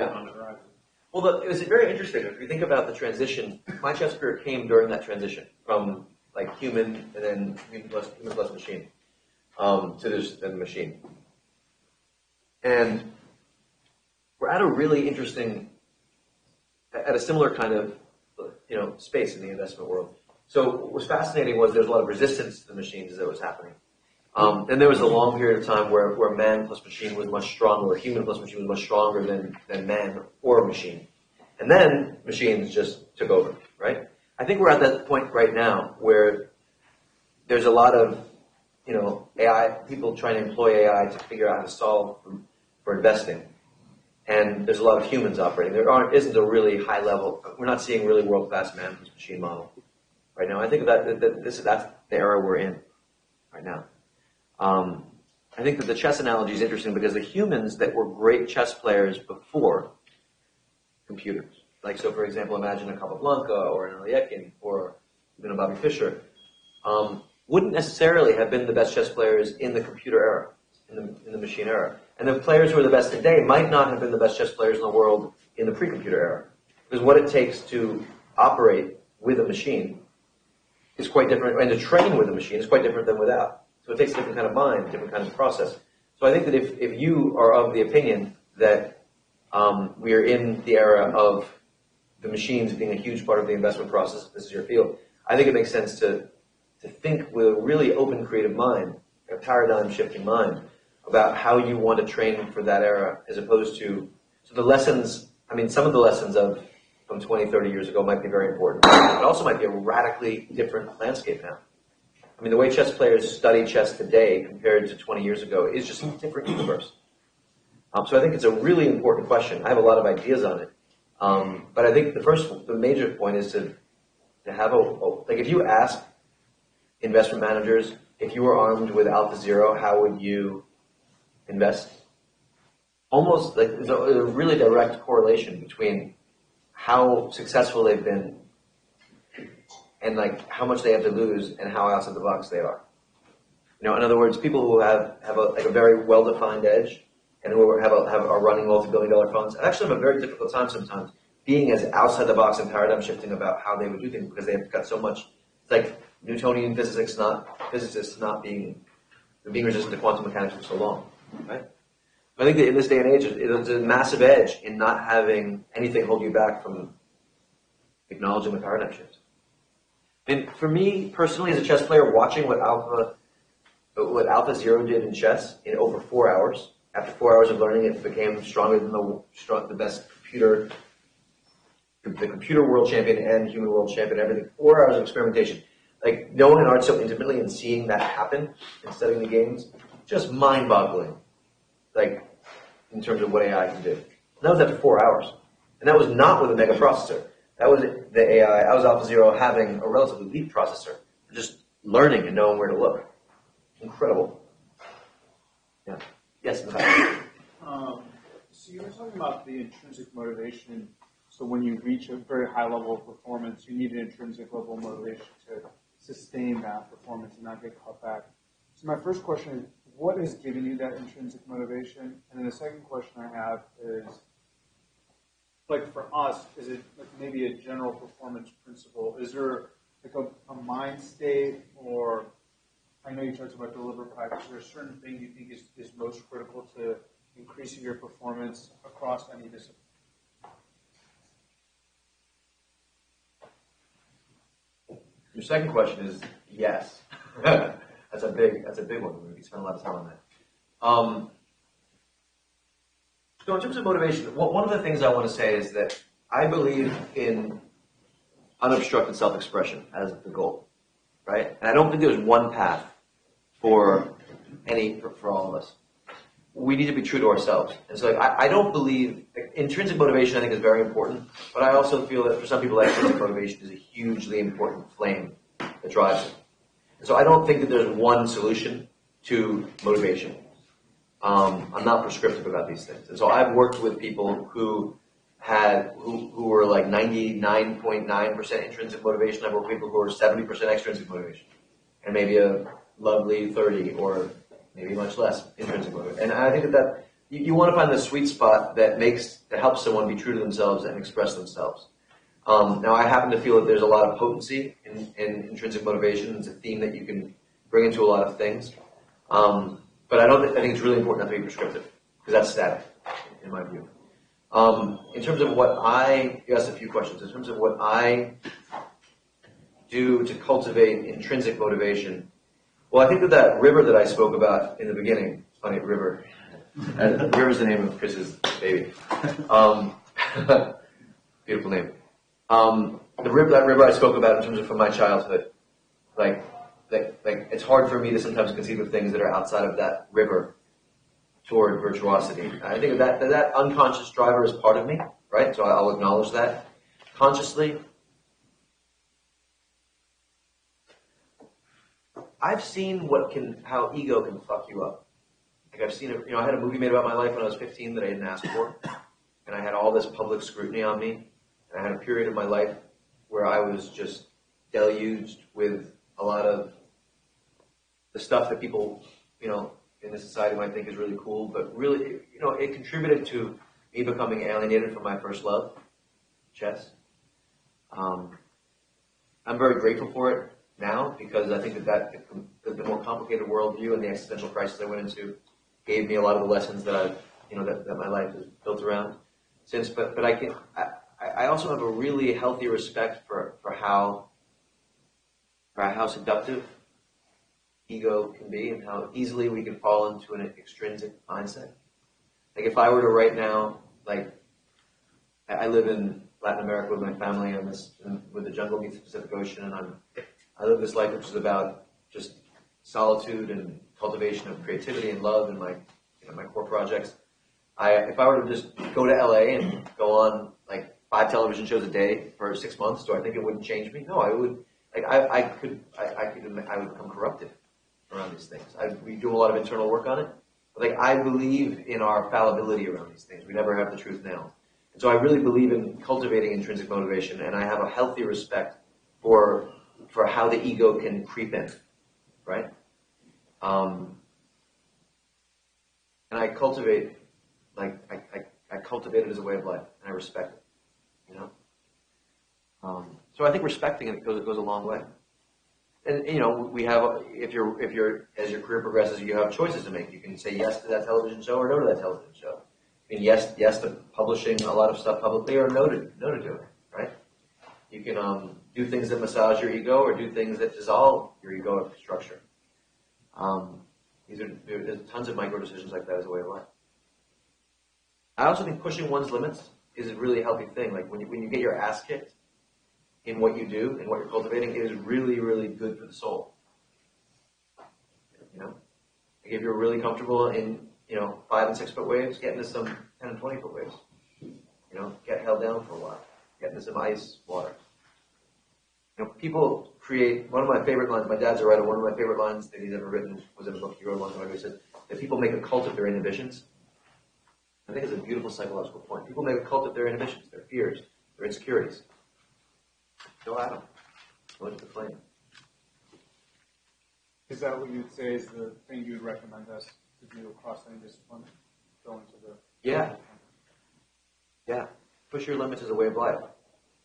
Speaker 1: on the horizon?
Speaker 2: Well, it was very interesting. If you think about the transition, my chess career came during that transition from human and then human plus machine to the machine. And we're at a really interesting at a similar kind of space in the investment world. So what was fascinating was there's a lot of resistance to the machines as it was happening. And there was a long period of time where man plus machine was much stronger, or human plus machine was much stronger than man or machine. And then machines just took over, right? I think we're at that point right now where there's a lot of, AI, people trying to employ AI to figure out how to solve for investing. And there's a lot of humans operating. Isn't a really high level, we're not seeing really world-class man plus machine model right now. I think that's the era we're in right now. I think that the chess analogy is interesting because the humans that were great chess players before computers, like, so for example, imagine a Capablanca or an Waitzkin or even a Bobby Fischer, wouldn't necessarily have been the best chess players in the computer era, in the machine era. And the players who are the best today might not have been the best chess players in the world in the pre-computer era. Because what it takes to operate with a machine is quite different, and to train with a machine is quite different than without. So it takes a different kind of mind, a different kind of process. So I think that if you are of the opinion that we are in the era of the machines being a huge part of the investment process, if this is your field, I think it makes sense to think with a really open, creative mind, a paradigm-shifting mind, about how you want to train for that era, as opposed to, so the lessons, some of the lessons from 20, 30 years ago might be very important. It also might be a radically different landscape now. The way chess players study chess today compared to 20 years ago is just a different universe. So I think it's a really important question. I have a lot of ideas on it. But I think the major point is to have if you ask investment managers, if you were armed with AlphaZero, how would you invest? Almost like there's a really direct correlation between how successful they've been and like how much they have to lose and how outside the box they are. In other words, people who have a very well-defined edge and who are running multi-billion-dollar funds actually have a very difficult time sometimes being as outside the box and paradigm shifting about how they would do things, because they've got so much. It's like Newtonian physicists not being resistant to quantum mechanics for so long, right? I think that in this day and age, there's a massive edge in not having anything hold you back from acknowledging the paradigm shift. For me personally, as a chess player, watching what AlphaZero did in chess in over 4 hours. After 4 hours of learning, it became stronger than the best computer, the computer world champion and human world champion. Everything. 4 hours of experimentation. Like knowing an art so intimately and seeing that happen and studying the games, just mind-boggling. Like in terms of what AI can do. And that was after 4 hours, and that was not with a mega processor. That was the AI. I was AlphaZero having a relatively weak processor, just learning and knowing where to look. Incredible. Yeah. Yes.
Speaker 4: So you were talking about the intrinsic motivation. So when you reach a very high level of performance, you need an intrinsic level of motivation to sustain that performance and not get caught back. So my first question is, what has given you that intrinsic motivation? And then the second question I have is, like for us, is it like maybe a general performance principle? Is there like a mind state, or I know you talked about deliberate practice. Is there a certain thing you think is most critical to increasing your performance across any discipline?
Speaker 2: Your second question is yes. That's a big one. We spend a lot of time on that. So in terms of motivation, one of the things I want to say is that I believe in unobstructed self-expression as the goal, right? And I don't think there's one path for all of us. We need to be true to ourselves. And so I don't believe, intrinsic motivation I think is very important, but I also feel that for some people extrinsic motivation is a hugely important flame that drives it. And so I don't think that there's one solution to motivation. I'm not prescriptive about these things. And so I've worked with people who were like 99.9% intrinsic motivation. I've worked with people who are 70% extrinsic motivation. And maybe a lovely 30 or maybe much less intrinsic motivation. And I think that you want to find the sweet spot that helps someone be true to themselves and express themselves. Now I happen to feel that there's a lot of potency in intrinsic motivation. It's a theme that you can bring into a lot of things. But I think it's really important not to be prescriptive, because that's static, in my view. In terms of you asked a few questions. In terms of what I do to cultivate intrinsic motivation, well, I think that river that I spoke about in the beginning, funny, river. River's the name of Chris's baby. Beautiful name. That river I spoke about in terms of from my childhood, like it's hard for me to sometimes conceive of things that are outside of that river toward virtuosity. I think that unconscious driver is part of me, right? So I'll acknowledge that. Consciously, I've seen how ego can fuck you up. Like I've seen it, I had a movie made about my life when I was 15 that I didn't ask for, and I had all this public scrutiny on me, and I had a period of my life where I was just deluged with a lot of the stuff that people, in this society might think is really cool, but really, it contributed to me becoming alienated from my first love, chess. I'm very grateful for it now because I think that the more complicated worldview and the existential crisis I went into gave me a lot of the lessons that that my life is built around since. But I also have a really healthy respect for how seductive ego can be and how easily we can fall into an extrinsic mindset. Like if I were to right now, I live in Latin America with my family with the jungle meets the Pacific Ocean, and I live this life which is about just solitude and cultivation of creativity and love and my core projects. If I were to just go to LA and go on 5 television shows a day for 6 months, do I think it wouldn't change me? No, I would. I would become corrupted around these things. We do a lot of internal work on it. But I believe in our fallibility around these things. We never have the truth now. And so I really believe in cultivating intrinsic motivation, and I have a healthy respect for how the ego can creep in, right? And I cultivate, I cultivate it as a way of life, and I respect it, So I think respecting it goes a long way. And we have if you're as your career progresses, you have choices to make. You can say yes to that television show or no to that television show. I mean, yes to publishing a lot of stuff publicly, or no to do it, right? You can do things that massage your ego, or do things that dissolve your egoic structure. There's tons of micro decisions like that as a way of life. I also think pushing one's limits is a really healthy thing. Like when you get your ass kicked in what you do and what you're cultivating, it is really, really good for the soul. If you're really comfortable in 5 and 6 foot waves, get into some 10 and 20 foot waves. Get held down for a while. Get into some ice water. People create, one of my favorite lines, my dad's a writer, one of my favorite lines that he's ever written was in a book he wrote a long time ago. He said that people make a cult of their inhibitions. I think it's a beautiful psychological point. People make a cult of their inhibitions, their fears, their insecurities. Go at them. Go into the flame.
Speaker 4: Is that what you would say is the thing you would recommend us to do across any discipline? Go into the...
Speaker 2: Yeah. Push your limits as a way of life.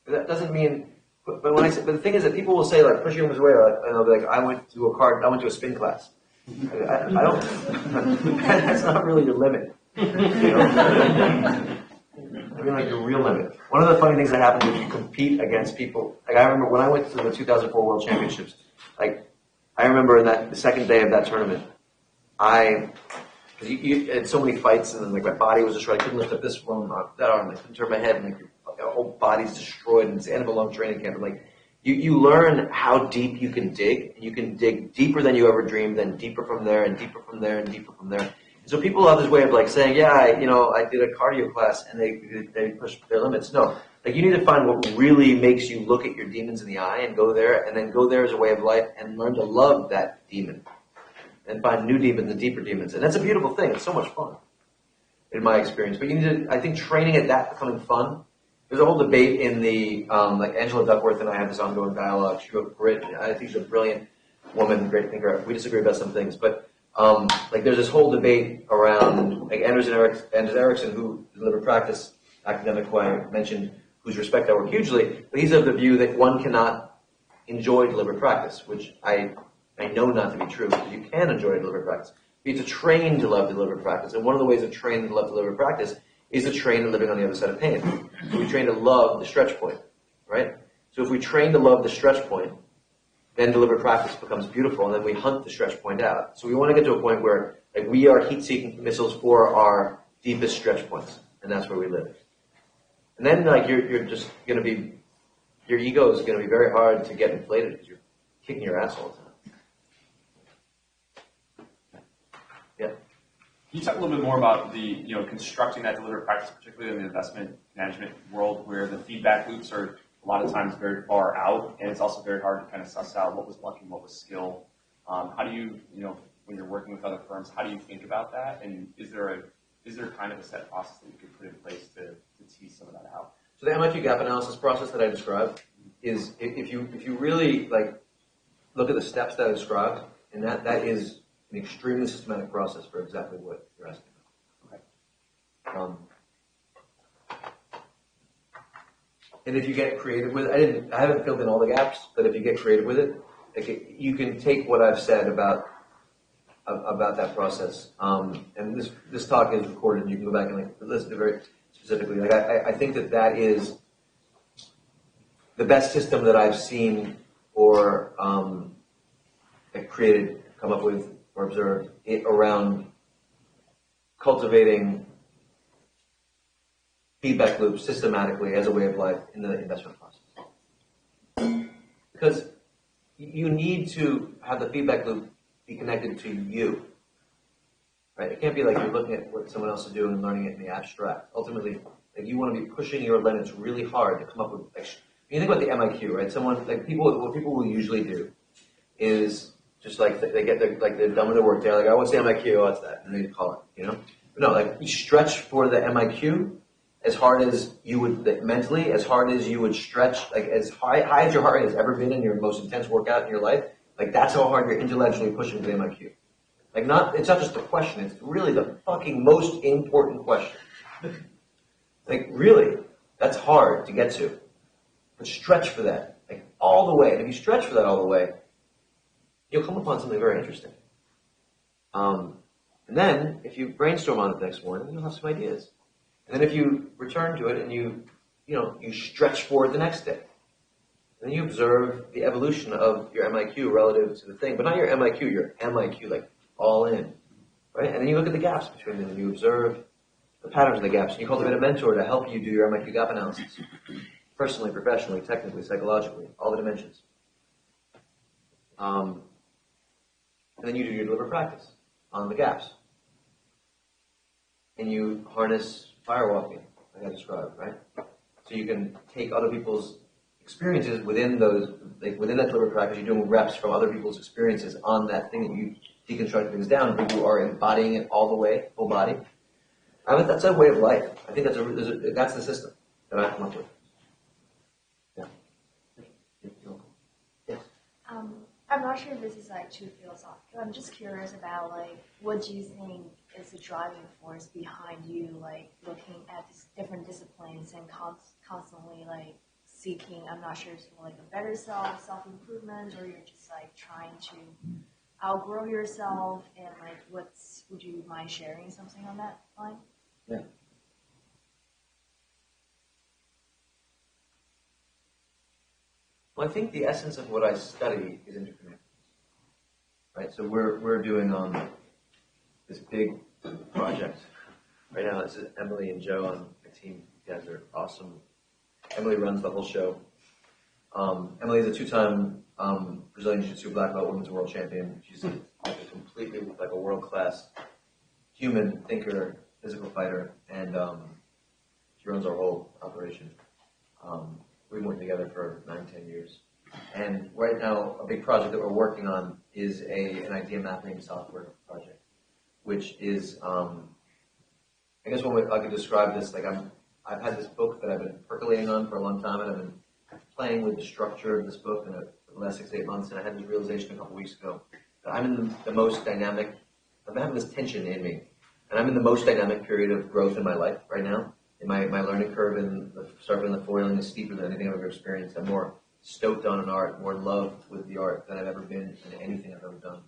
Speaker 2: But that doesn't mean... But the thing is that people will say, push your limits away, and they'll be like, I went to a spin class. I don't... That's not really your limit. I mean, your real limit. One of the funny things that happens is you compete against people. I remember when I went to the 2004 World Championships, I remember in the second day of that tournament, you had so many fights, and then my body was destroyed. I couldn't lift up this one, that arm. I couldn't turn my head, and your whole body's destroyed, and it's the end of a long training camp. And you learn how deep you can dig. You can dig deeper than you ever dreamed, then deeper from there, and deeper from there, and deeper from there. So people have this way of saying, I did a cardio class and they push their limits. No, you need to find what really makes you look at your demons in the eye and go there, and then go there as a way of life and learn to love that demon and find new demons and deeper demons. And that's a beautiful thing. It's so much fun in my experience. But you need to, I think training at that becoming fun. There's a whole debate in the, Angela Duckworth and I have this ongoing dialogue. She wrote Grit. I think she's a brilliant woman, great thinker. We disagree about some things, but there's this whole debate around Anders Ericsson, who delivered practice academic who I mentioned, whose respect I work hugely, but he's of the view that one cannot enjoy deliberate practice, which I know not to be true, because you can enjoy deliberate practice. You have to train to love deliberate practice, and one of the ways of training to love deliberate practice is a train to living on the other side of pain. So we train to love the stretch point, right? So if we train to love the stretch point, then deliberate practice becomes beautiful, and then we hunt the stretch point out. So we want to get to a point where like we are heat-seeking missiles for our deepest stretch points, and that's where we live. And then like you're just going to be, your ego is going to be very hard to get inflated because you're kicking your ass all the time. Yeah.
Speaker 5: Can you talk a little bit more about the, constructing that deliberate practice, particularly in the investment management world, where the feedback loops are a lot of times very far out, and it's also very hard to kind of suss out what was luck and what was skill. How do you, when you're working with other firms, how do you think about that? And is there kind of a set process that you could put in place to tease some of that out?
Speaker 2: So the MIQ gap analysis process that I described is, if you really like look at the steps that I described, and that is an extremely systematic process for exactly what you're asking about. Okay. And if you get creative with it, I haven't filled in all the gaps, but if you get creative with it, you can take what I've said about that process. And this talk is recorded, and you can go back and listen to it very specifically. Like I think that is the best system that I've seen or created, come up with, or observed around cultivating feedback loops systematically as a way of life in the investment process. Because you need to have the feedback loop be connected to you. Right? It can't be like you're looking at what someone else is doing and learning it in the abstract. Ultimately, like you want to be pushing your limits really hard to come up with. Like, when you think about the MIQ, right? What people will usually do is just like they get they're done with their work. They're like, "Oh, what's the MIQ? Oh, what's that?" And they call it, But no, like you stretch for the MIQ as hard as you would mentally, as hard as you would stretch, like as high as your heart rate has ever been in your most intense workout in your life. Like that's how hard you're intellectually pushing for the MIQ. Like it's not just a question, it's really the fucking most important question. Like really, that's hard to get to. But stretch for that, like all the way. And if you stretch for that all the way, you'll come upon something very interesting. And then if you brainstorm on it the next morning, you'll have some ideas. And then if you return to it and you stretch for it the next day. And then you observe the evolution of your MIQ relative to the thing, but not your MIQ, your MIQ, like all in, right? And then you look at the gaps between them and you observe the patterns of the gaps. And you cultivate a mentor to help you do your MIQ gap analysis. Personally, professionally, technically, psychologically, all the dimensions. And then you do your deliberate practice on the gaps. And you harness firewalking, like I described, right? So you can take other people's experiences within those, like within that deliberate practice, you're doing reps from other people's experiences on that thing that you deconstruct things down, and people are embodying it all the way, full body. I mean, that's a way of life. I think that's the system that I've come up with. Yeah. Yes.
Speaker 6: I'm not sure if this is like too philosophical. I'm just curious about like what do you think is the driving force behind you like looking at different disciplines and constantly like seeking, I'm not sure, it's like a better self-improvement, or you're just like trying to outgrow yourself, and like would you mind sharing something on that line?
Speaker 2: Yeah. Well, I think the essence of what I study is interconnected. Right? So we're doing this big project right now. It's Emily and Joe on my team. You guys are awesome. Emily runs the whole show. Emily is a two-time Brazilian Jiu-Jitsu black belt women's world champion. She's completely like a world-class human thinker, physical fighter, and she runs our whole operation. We've been working together for 9-10 years. And right now, a big project that we're working on is an idea mapping software project, which is, I guess I could describe this, like I've had this book that I've been percolating on for a long time, and I've been playing with the structure of this book for the last 6 to 8 months, and I had this realization a couple weeks ago that I'm in the most dynamic, I'm having this tension in me, and I'm in the most dynamic period of growth in my life right now. And my learning curve in the surfing and the foiling is steeper than anything I've ever experienced. I'm more stoked on an art, more in love with the art than I've ever been in anything I've ever done.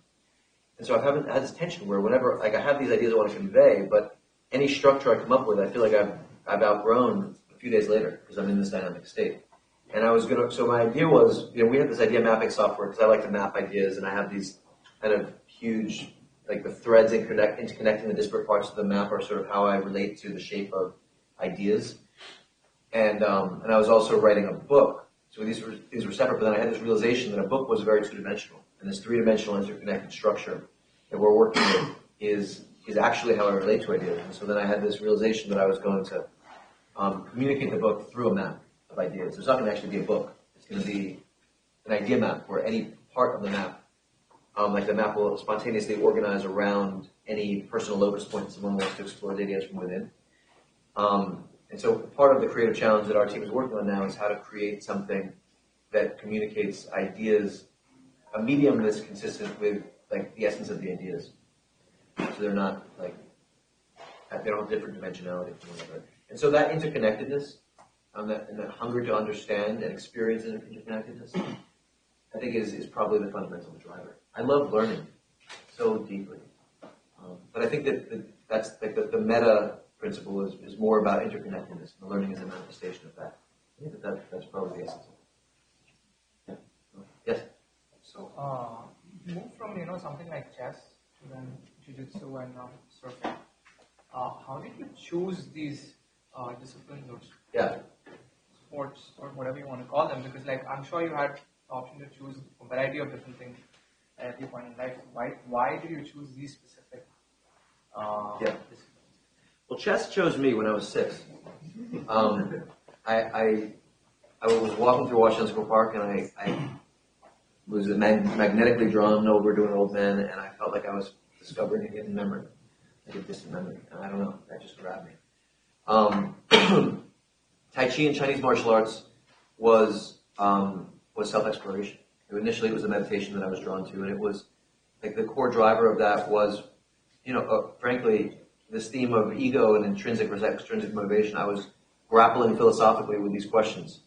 Speaker 2: And so I haven't had this tension where whenever, like I have these ideas I want to convey, but any structure I come up with, I feel like I've outgrown a few days later because I'm in this dynamic state. And so my idea was, we had this idea mapping software because I like to map ideas, and I have these kind of huge, like the threads interconnecting the disparate parts of the map are sort of how I relate to the shape of ideas. And I was also writing a book. So these were separate, but then I had this realization that a book was very two-dimensional, and this three-dimensional interconnected structure that we're working with is actually how I relate to ideas. And so then I had this realization that I was going to communicate the book through a map of ideas. It's not going to actually be a book. It's going to be an idea map where any part of the map, like the map will spontaneously organize around any personal locus point someone wants to explore the ideas from within. And so part of the creative challenge that our team is working on now is how to create something that communicates ideas, a medium that's consistent with like the essence of the ideas. So they're not like, they don't have different dimensionality from one another. And so that interconnectedness, and that hunger to understand and experience interconnectedness, I think is probably the fundamental driver. I love learning so deeply. But I think that's like the meta principle is more about interconnectedness. The learning is a manifestation of that. I think that's probably the essence of it. Yeah. Yes?
Speaker 7: So, move from, something like chess to then jiu-jitsu and surfing. How did you choose these disciplines or sports or whatever you want to call them? Because, like, I'm sure you had the option to choose a variety of different things at every point in life. Why did you choose these specific disciplines?
Speaker 2: Well, chess chose me when I was 6. I was walking through Washington Square Park, and I was magnetically drawn over to an old man, and I felt like I was discovering a hidden memory, like a distant memory. And I don't know, that just grabbed me. Tai Chi and Chinese martial arts was self-exploration. Initially, it was a meditation that I was drawn to, and it was like the core driver of that was, frankly, this theme of ego and intrinsic versus extrinsic motivation. I was grappling philosophically with these questions.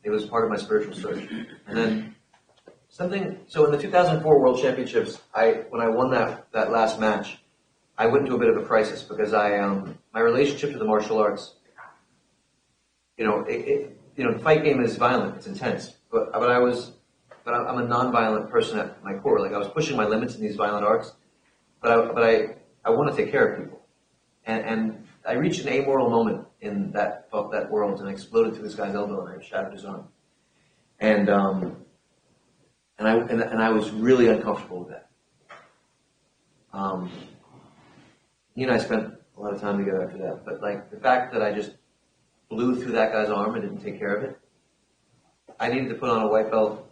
Speaker 2: It was part of my spiritual search. And then so in the 2004 World Championships, when I won that last match, I went into a bit of a crisis because my relationship to the martial arts, the fight game is violent, it's intense, but I'm a non-violent person at my core. Like I was pushing my limits in these violent arts, but I want to take care of people, and I reached an amoral moment in that world, and I exploded through this guy's elbow, and I shattered his arm, and I was really uncomfortable with that. He and I spent a lot of time together after that, but like the fact that I just blew through that guy's arm and didn't take care of it, I needed to put on a white belt,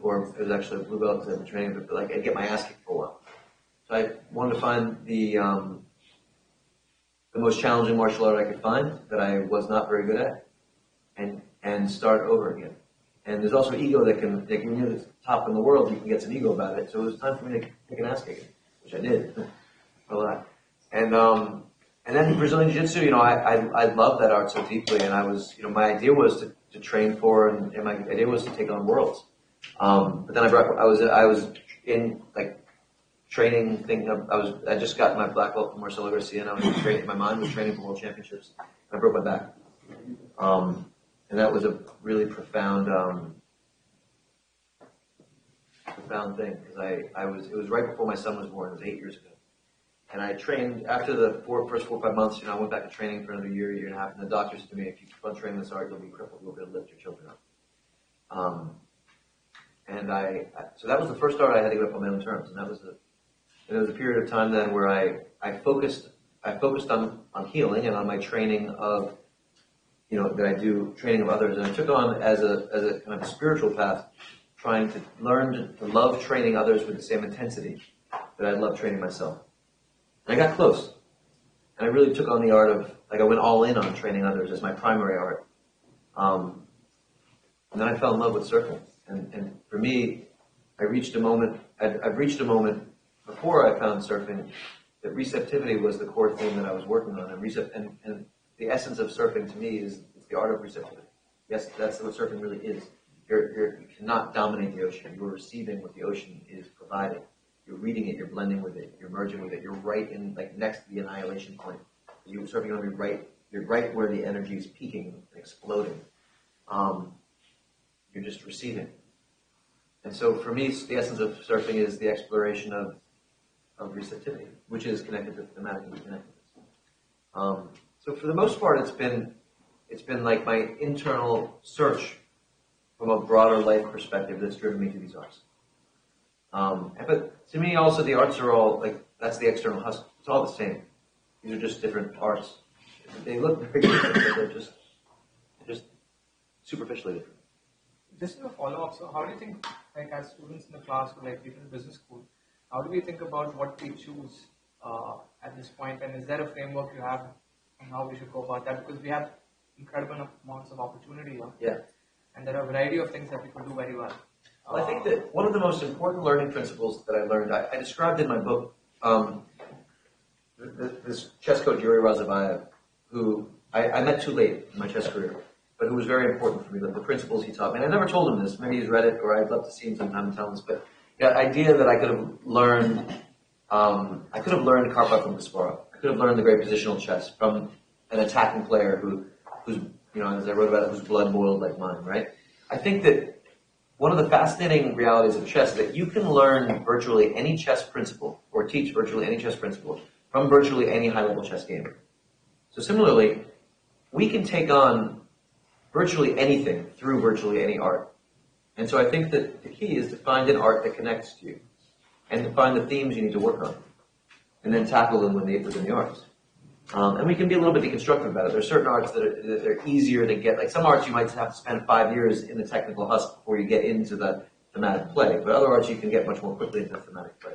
Speaker 2: or it was actually a blue belt because I've been training, but like I'd get my ass kicked for a while. So I wanted to find the most challenging martial art I could find that I was not very good at, and start over again. And there's also ego that can you're the top in the world, you can get some ego about it. So it was time for me to take an ass kicking, which I did a lot. And then Brazilian Jiu-Jitsu, I love that art so deeply, and I was, my idea was to train for, and my idea was to take on worlds. But then I was in like training thing. I just got my black belt from Marcelo Garcia, and I was training. My mind was training for world championships. I broke my back, and that was a really profound thing because it was right before my son was born. It was 8 years ago. And I trained after the first 4 or 5 months. I went back to training for another year and a half. And the doctor said to me, "If you keep on training this art, you'll be crippled. You'll be able to lift your children up." So that was the first art I had to give up on my own terms. And there was a period of time then where I focused on healing and on my training of, that I do training of others. And I took on as a kind of a spiritual path, trying to learn to love training others with the same intensity that I love training myself. And I got close. And I really took on the art of, I went all in on training others as my primary art. And then I fell in love with surfing. And for me, I've reached a moment before I found surfing that receptivity was the core thing that I was working on. And the essence of surfing to me is the art of receptivity. Yes, that's what surfing really is. You cannot dominate the ocean. You're receiving what the ocean is providing. You're reading it, you're blending with it, you're merging with it, you're right in, like, next to the annihilation point. You're surfing on you're right where the energy is peaking and exploding. You're just receiving. And so for me, the essence of surfing is the exploration of receptivity, which is connected to thematic interconnectedness. So for the most part, it's been like my internal search from a broader life perspective that's driven me to these arts. But to me, also, the arts are all, like, that's the external husk. It's all the same. These are just different arts. They look very different, but they're just superficially different.
Speaker 7: Just a follow-up, so how do you think, like, as students in the class or like people in business school, how do we think about what we choose at this point, and is there a framework you have on how we should go about that? Because we have incredible amounts of opportunity here.
Speaker 2: Yeah.
Speaker 7: And there are a variety of things that people do very well.
Speaker 2: Well, I think that one of the most important learning principles that I learned, I described in my book, this chess coach, Yuri Razabayev, who I met too late in my chess career, but who was very important for me, the principles he taught me. And I never told him this. Maybe he's read it, or I'd love to see him sometime and tell him this. But the idea that I could have learned Karpov from Kasparov. I could have learned the great positional chess from an attacking player who's, you know, as I wrote about it, whose blood boiled like mine, right? I think that one of the fascinating realities of chess is that you can learn virtually any chess principle, or teach virtually any chess principle, from virtually any high-level chess game. So similarly, we can take on virtually anything through virtually any art. And so I think that the key is to find an art that connects to you, and to find the themes you need to work on, and then tackle them within the arts. And we can be a little bit deconstructive about it. There's certain arts that are easier to get. Like some arts you might have to spend 5 years in the technical husk before you get into the thematic play. But other arts you can get much more quickly into the thematic play.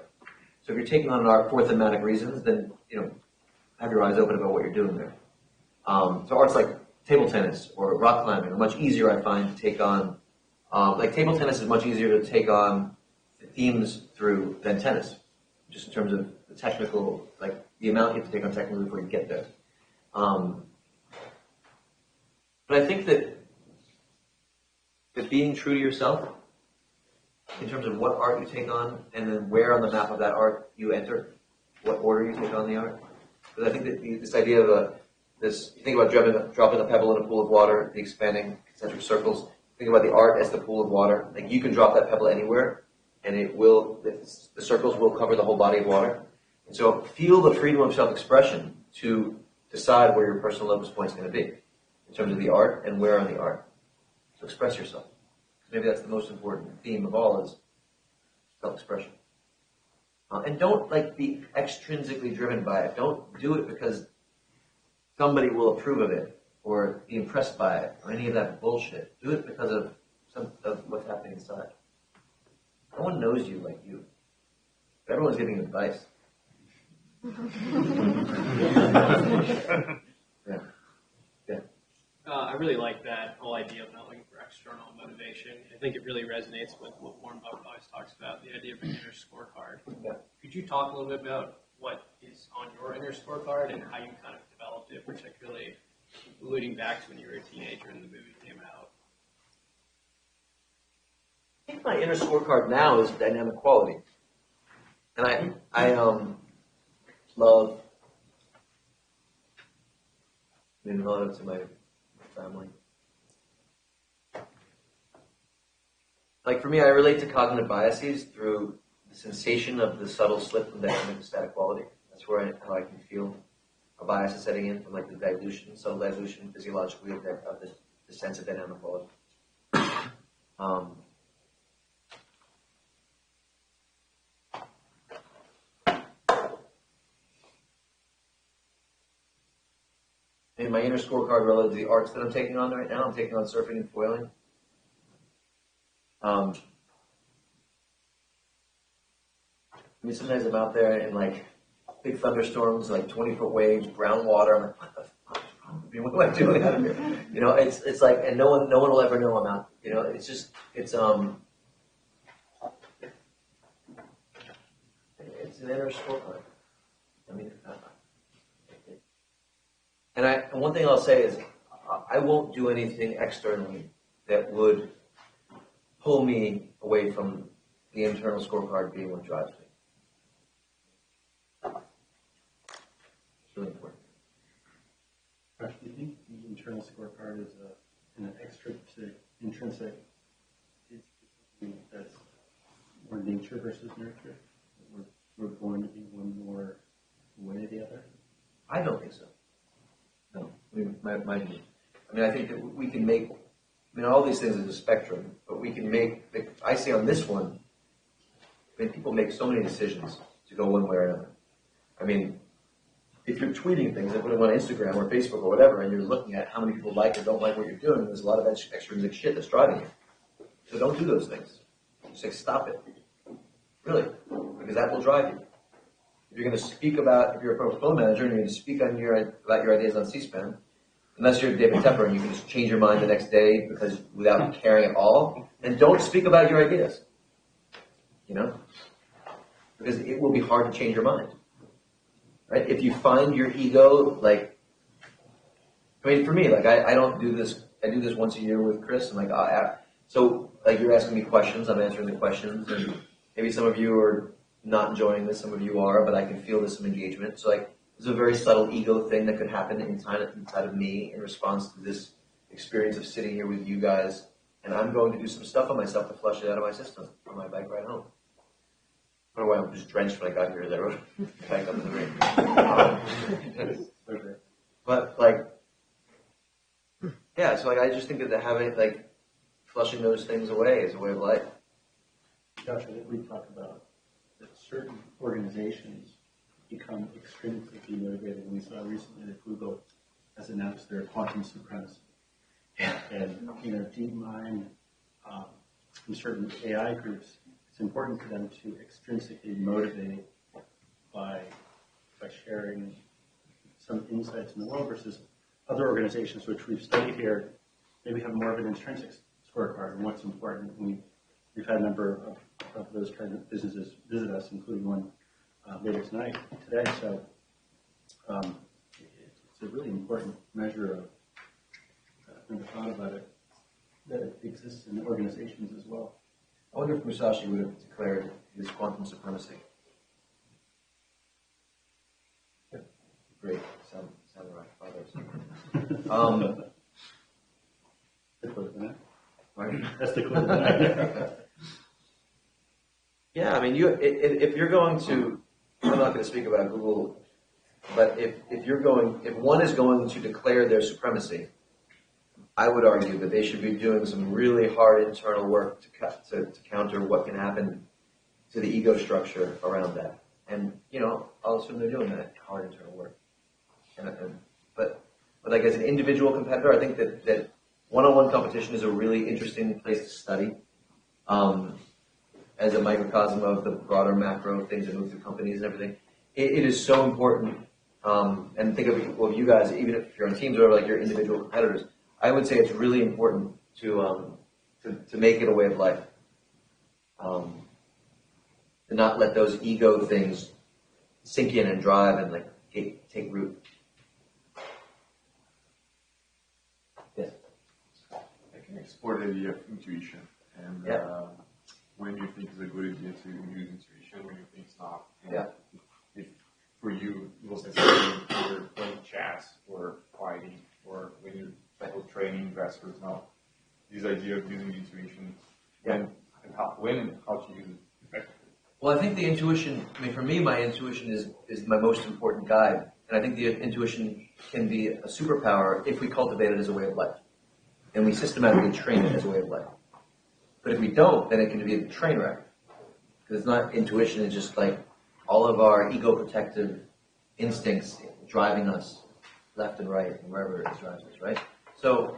Speaker 2: So if you're taking on an art for thematic reasons, then, you know, have your eyes open about what you're doing there. So arts like table tennis or rock climbing are much easier, I find, to take on. Like table tennis is much easier to take on the themes through than tennis, just in terms of the technical, like the amount you have to take on technically before you get there. But I think that being true to yourself, in terms of what art you take on, and then where on the map of that art you enter, what order you take on the art. Because I think that this idea of you think about dropping a pebble in a pool of water, the expanding concentric circles. Think about the art as the pool of water. Like you can drop that pebble anywhere, and the circles will cover the whole body of water. And so feel the freedom of self-expression to decide where your personal locus point is going to be in terms of the art and where on the art. So express yourself. Maybe that's the most important theme of all is self-expression. And don't be extrinsically driven by it. Don't do it because somebody will approve of it or be impressed by it or any of that bullshit. Do it because of what's happening inside. No one knows you like you. Everyone's giving advice. Yeah.
Speaker 8: I really like that whole idea of not looking for external motivation. I think it really resonates with what Warren Buffett always talks about, the idea of an inner scorecard.
Speaker 2: Yeah.
Speaker 8: Could you talk a little bit about what is on your inner scorecard and how you kind of developed it, particularly alluding back to when you were a teenager and the movie came out?
Speaker 2: I think my inner scorecard now is dynamic quality. And I love being relative to my family. Like for me, I relate to cognitive biases through the sensation of the subtle slip from dynamic to static quality. That's how I can feel a bias is setting in from like the dilution, subtle dilution physiologically of the sense of dynamic quality. In my inner scorecard relative to the arts that I'm taking on right now, I'm taking on surfing and foiling. I mean, sometimes I'm out there in like big thunderstorms, like 20-foot waves, brown water. I'm like, what the fuck is wrong with me? What am I doing out here? You know, it's like, and no one will ever know I'm out. You know, it's an inner scorecard. I mean, and one thing I'll say is, I won't do anything externally that would pull me away from the internal scorecard being what drives me.
Speaker 1: Josh, do you think the internal scorecard is an extrinsic, intrinsic? It's something that's more nature versus nurture? We're born to be one more way or the other?
Speaker 2: I don't think so. No, I mean, I think that we can make. I mean, all these things is a spectrum, but we can make. I see on this one. I mean, people make so many decisions to go one way or another. I mean, if you're tweeting things and putting them on Instagram or Facebook or whatever, and you're looking at how many people like or don't like what you're doing, there's a lot of extrinsic shit that's driving you. So don't do those things. Just like stop it. Really, because that will drive you. If you're going to speak about, if you're a portfolio manager and you're going to speak on about your ideas on C-SPAN, unless you're David Tepper and you can just change your mind the next day because without caring at all, then don't speak about your ideas. You know? Because it will be hard to change your mind. Right? If you find your ego, like, I mean, for me, like, I don't do this, I do this once a year with Chris, and like, so, like, you're asking me questions, I'm answering the questions, and maybe some of you are not enjoying this, some of you are, but I can feel there's some engagement. So, like, there's a very subtle ego thing that could happen inside of me in response to this experience of sitting here with you guys, and I'm going to do some stuff on myself to flush it out of my system on my bike ride home. I don't know why I'm just drenched when I got here as I rode back up in the rain. But, like, yeah, so, like, I just think that having, like, flushing those things away is a way of life.
Speaker 1: Josh, I think we talked about that certain organizations become extrinsically motivated. We saw recently that Google has announced their quantum supremacy.
Speaker 2: Yeah.
Speaker 1: And, you know, DeepMind, in certain AI groups, it's important for them to extrinsically motivate by sharing some insights in the world versus other organizations which we've studied here maybe have more of an intrinsic scorecard and what's important. We've had a number of those kind of businesses visit us, including one later today. So it's a really important measure of, I've never thought about it, that it exists in organizations as well.
Speaker 2: I wonder if Musashi would have declared his quantum supremacy. Great, samurai fathers.
Speaker 1: The quote of the night.
Speaker 2: Right?
Speaker 1: That's the quote of the night.
Speaker 2: Yeah, I mean, if you're going to, I'm not going to speak about Google, but if one is going to declare their supremacy, I would argue that they should be doing some really hard internal work to counter what can happen to the ego structure around that. And, you know, I'll assume they're doing that hard internal work. But like as an individual competitor, I think that one-on-one competition is a really interesting place to study as a microcosm of the broader macro things that move through companies and everything. It is so important. And think of you guys, even if you're on teams or like your individual competitors, I would say it's really important to make it a way of life. To not let those ego things sink in and drive and like take root. Yes.
Speaker 9: I can explore the idea of intuition and when you think it's a good idea to use intuition, when you think it's not. And if for you, it was necessarily when you're playing chess or fighting or when you're training investors now, this idea of using intuition when and how to use it effectively.
Speaker 2: Well, I think the intuition, I mean, for me, my intuition is my most important guide. And I think the intuition can be a superpower if we cultivate it as a way of life. And we systematically train it as a way of life. But if we don't, then it can be a train wreck. Because it's not intuition, it's just like all of our ego-protective instincts driving us left and right and wherever it drives us, right? So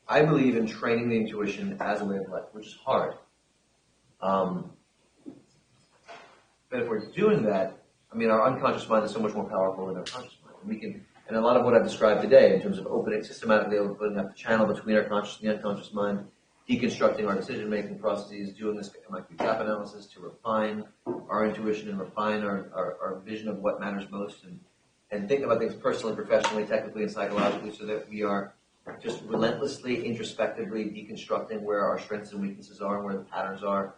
Speaker 2: I believe in training the intuition as a way of life, which is hard. But if we're doing that, I mean, our unconscious mind is so much more powerful than our conscious mind. And we can, and a lot of what I've described today in terms of systematically opening up the channel between our conscious and the unconscious mind, deconstructing our decision-making processes, doing this MIQ gap analysis to refine our intuition and refine our vision of what matters most and think about things personally, professionally, technically, and psychologically so that we are just relentlessly, introspectively deconstructing where our strengths and weaknesses are and where the patterns are,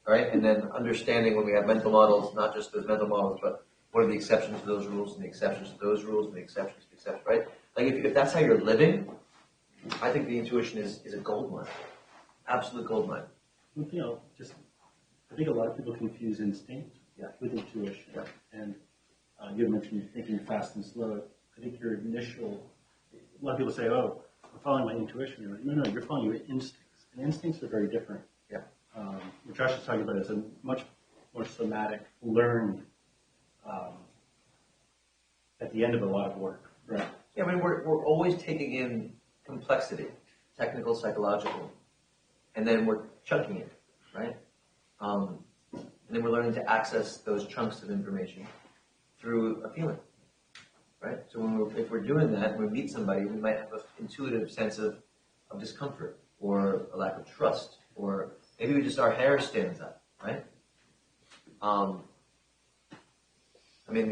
Speaker 2: right? And then understanding when we have mental models, not just those mental models, but what are the exceptions to those rules and the exceptions to those rules and the exceptions to exceptions, right? Like if that's how you're living, I think the intuition is a gold mine, absolute gold mine.
Speaker 1: You know, I think a lot of people confuse instinct with intuition.
Speaker 2: Yeah.
Speaker 1: And you mentioned thinking fast and slow. I think your initial, a lot of people say, oh, I'm following my intuition. You're like, no, you're following your instincts. And instincts are very different.
Speaker 2: Yeah.
Speaker 1: What Josh is talking about is a much more somatic, learned at the end of a lot of work. Right.
Speaker 2: Yeah, I mean, we're always taking in complexity, technical, psychological, and then we're chunking it, right? And then we're learning to access those chunks of information through a feeling, right? So if we're doing that, when we meet somebody, we might have an intuitive sense of discomfort or a lack of trust, or maybe our hair stands up, right? I mean,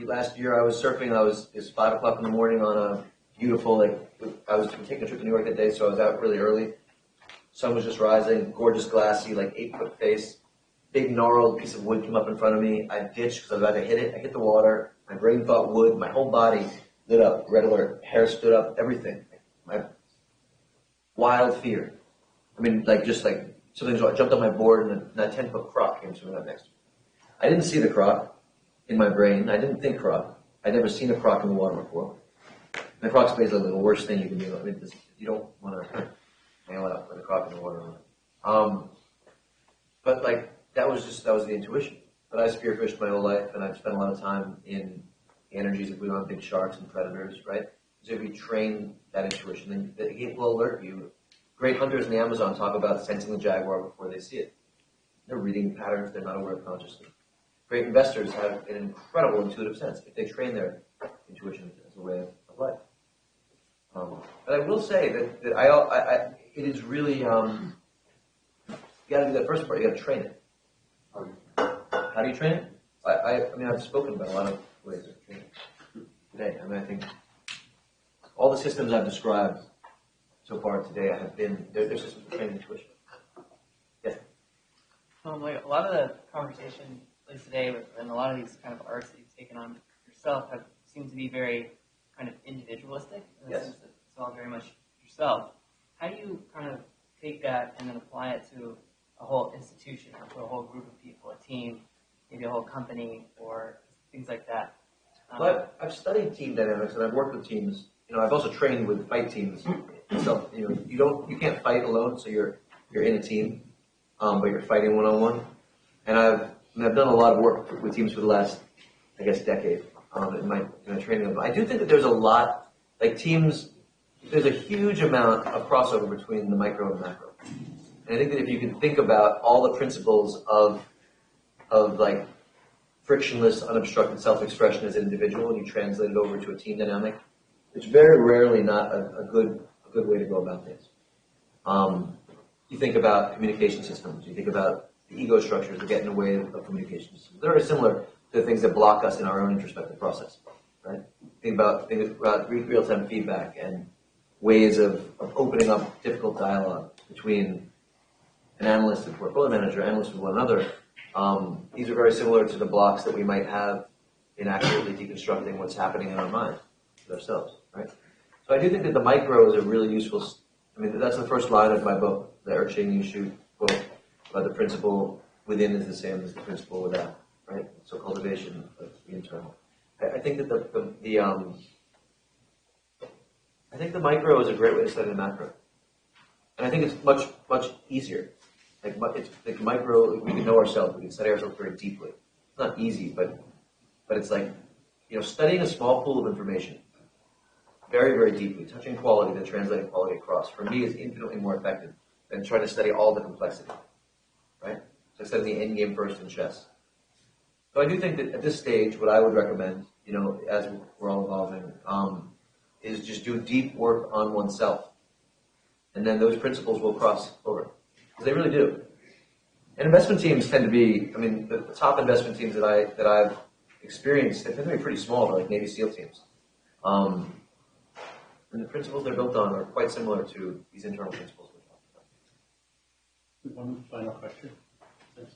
Speaker 2: last year I was surfing. It's 5 o'clock in the morning on a beautiful, I was taking a trip to New York that day, so I was out really early. Sun was just rising, gorgeous glassy, 8-foot face. Big gnarled piece of wood came up in front of me. I ditched because I was about to hit it. I hit the water. My brain thought wood. My whole body lit up, red alert, hair stood up, everything. My wild fear. I mean, something jumped on my board and a 10-foot croc came swimming up next to me. I didn't see the croc in my brain. I didn't think croc. I'd never seen a croc in the water before. The croc's basically the worst thing you can do. I mean, you don't want to nail it up with a croc in the water. But that was the intuition. But I spearfished my whole life, and I've spent a lot of time in the energies of on big sharks and predators, right? So if you train that intuition, then it will alert you. Great hunters in the Amazon talk about sensing the jaguar before they see it. They're reading patterns they're not aware of consciously. Great investors have an incredible intuitive sense if they train their intuition as a way of life. But I will say that it is really, you got to do that first part. You got to train it. How do you train it? I mean, I've spoken about a lot of ways of training today. I mean, I think all the systems I've described so far today, they're systems for training intuition. Yes.
Speaker 10: A lot of the conversation today and a lot of these kind of arcs that you've taken on yourself seem to be very kind of individualistic. In the sense that it's all very much yourself. How do you kind of take that and then apply it to a whole institution or to a whole group of people, a team, maybe a whole company, or things like that?
Speaker 2: Well, I've studied team dynamics and I've worked with teams. I've also trained with fight teams. So you can't fight alone. So you're in a team, but you're fighting one-on-one. And I've done a lot of work with teams for the last, I guess, decade in my training them. I do think that there's a lot, teams, there's a huge amount of crossover between the micro and macro. And I think that if you can think about all the principles of frictionless, unobstructed self-expression as an individual, and you translate it over to a team dynamic, it's very rarely not a good way to go about things. You think about communication systems. You think about the ego structures that get in the way of communication systems. They're very similar to the things that block us in our own introspective process, right? Think about real-time feedback and ways of opening up difficult dialogue between an analyst and portfolio manager, analysts with one another. These are very similar to the blocks that we might have in accurately deconstructing what's happening in our mind with ourselves, right? So I do think that the micro is a really useful, that's the first line of my book, the Urching You Shoot book, about the principle within is the same as the principle without, right? So cultivation of the internal. I think that I think the micro is a great way to study the macro. And I think it's much, much easier. It's micro, we can know ourselves, we can study ourselves very deeply. It's not easy, but it's studying a small pool of information very, very deeply, touching quality, then translating quality across, for me is infinitely more effective than trying to study all the complexity, right? So I study the end game first in chess. So I do think that at this stage, what I would recommend, as we're all evolving, is just do deep work on oneself. And then those principles will cross over. Because they really do. And investment teams tend to be, the top investment teams that I've experienced, they tend to be pretty small. They're like Navy SEAL teams. And the principles they're built on are quite similar to these internal principles we're talking about.
Speaker 1: One final question.
Speaker 3: You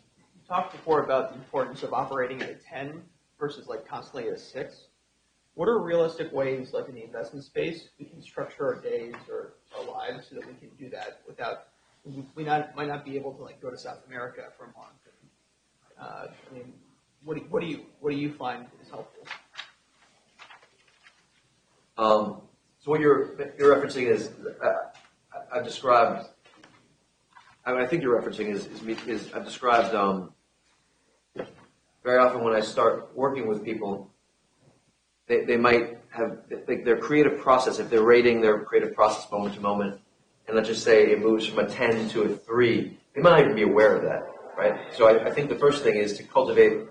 Speaker 3: talked before about the importance of operating at a 10 versus constantly at a 6. what are realistic ways, like in the investment space, we can structure our days or our lives so that we can do that without, might not be able to like go to South America for a month. I mean, what do you find is helpful?
Speaker 2: So what you're referencing is I've described. I think you're referencing is I've described very often when I start working with people, they might have like their creative process. If they're rating their creative process moment to moment, and let's just say it moves from a 10 to a 3, they might not even be aware of that, right? So I think the first thing is to cultivate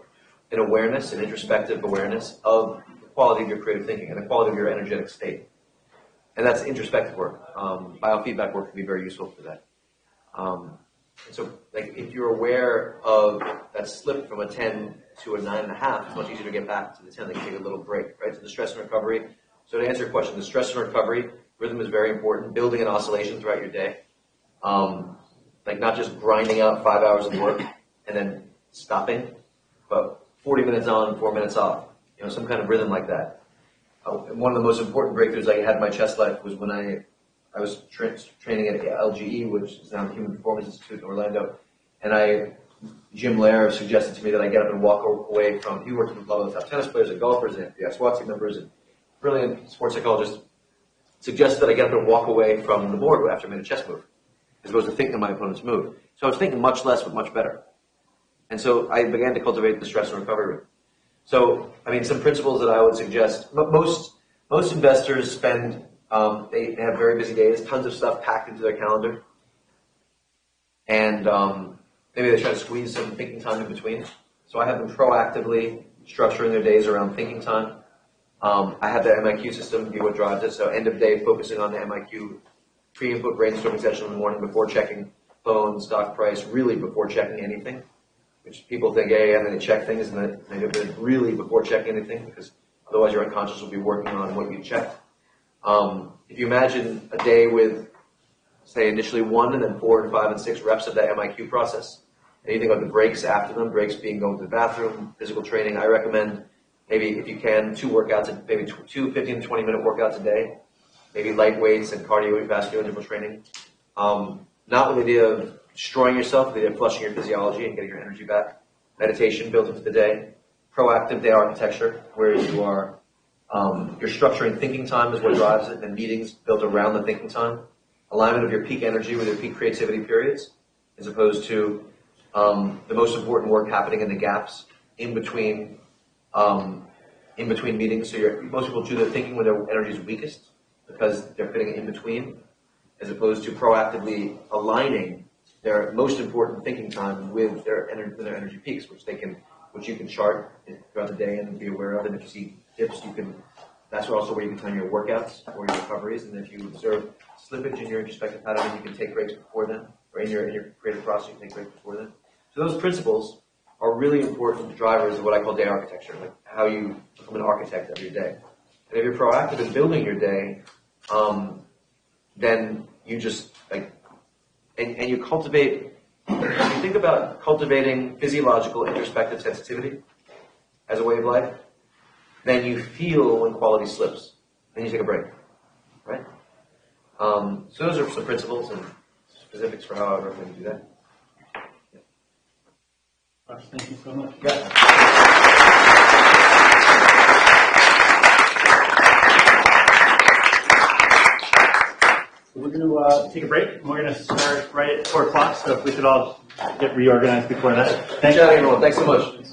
Speaker 2: an awareness, an introspective awareness of the quality of your creative thinking and the quality of your energetic state. And that's introspective work. Biofeedback work can be very useful for that. And so, like, if you're aware of that slip from a 10 to a 9.5, it's much easier to get back to the 10. They can take a little break, right? So the stress and recovery. So to answer your question, the stress and recovery, rhythm is very important. Building an oscillation throughout your day. Like not just grinding out 5 hours of work and then stopping, but 40 minutes on, 4 minutes off. You know, some kind of rhythm like that. One of the most important breakthroughs I had in my chess life was when I was training at LGE, which is now the Human Performance Institute in Orlando, and Jim Lair suggested to me that I get up and walk away from, he worked with a lot of the top tennis players and golfers and FBI SWAT team members and brilliant sports psychologists, suggested that I get up and walk away from the board after I made a chess move, as opposed to thinking of my opponent's move. So I was thinking much less but much better. And so I began to cultivate the stress and recovery. So, I mean, some principles that I would suggest, most investors spend, they have very busy days, tons of stuff packed into their calendar. And maybe they try to squeeze some thinking time in between. So I have them proactively structuring their days around thinking time. I have the MIQ system be what drives it. So end of day focusing on the MIQ pre-input brainstorming session in the morning before checking phone, stock price, really before checking anything. Which people think, hey, I'm going to check things, and they do it really before checking anything, because otherwise your unconscious will be working on what you checked. If you imagine a day with, say, initially 1 and then 4 and 5 and 6 reps of that MIQ process, and you think about the breaks after them, breaks being going to the bathroom, physical training, I recommend maybe, if you can, 2 workouts, maybe 2 15 to 20 minute workouts a day, maybe light weights and cardiovascular interval training. Not with the idea of destroying yourself, with the idea of flushing your physiology and getting your energy back. Meditation built into the day. Proactive day architecture, where you are, you're structuring thinking time is what drives it, and meetings built around the thinking time. Alignment of your peak energy with your peak creativity periods, as opposed to the most important work happening in the gaps in between meetings. So most people do their thinking when their energy is weakest, because they're fitting it in between, as opposed to proactively aligning their most important thinking time with their energy peaks, which you can chart throughout the day and be aware of. And if you see dips, that's also where you can time your workouts or your recoveries. And if you observe slippage in your introspective pattern, you can take breaks before then, or in your creative process, you can take breaks before then. So those principles are really important drivers of what I call day architecture, like how you become an architect of your day. And if you're proactive in building your day, then you just and you cultivate. If you think about cultivating physiological introspective sensitivity as a way of life, then you feel when quality slips, then you take a break, right? So those are some principles and specifics for how I recommend you do that.
Speaker 1: Josh, thank you so much.
Speaker 2: Yeah.
Speaker 1: So we're going to take a break, and we're going to start right at 4 o'clock, so if we could all get reorganized before that.
Speaker 2: Thanks, everyone. Thanks so much.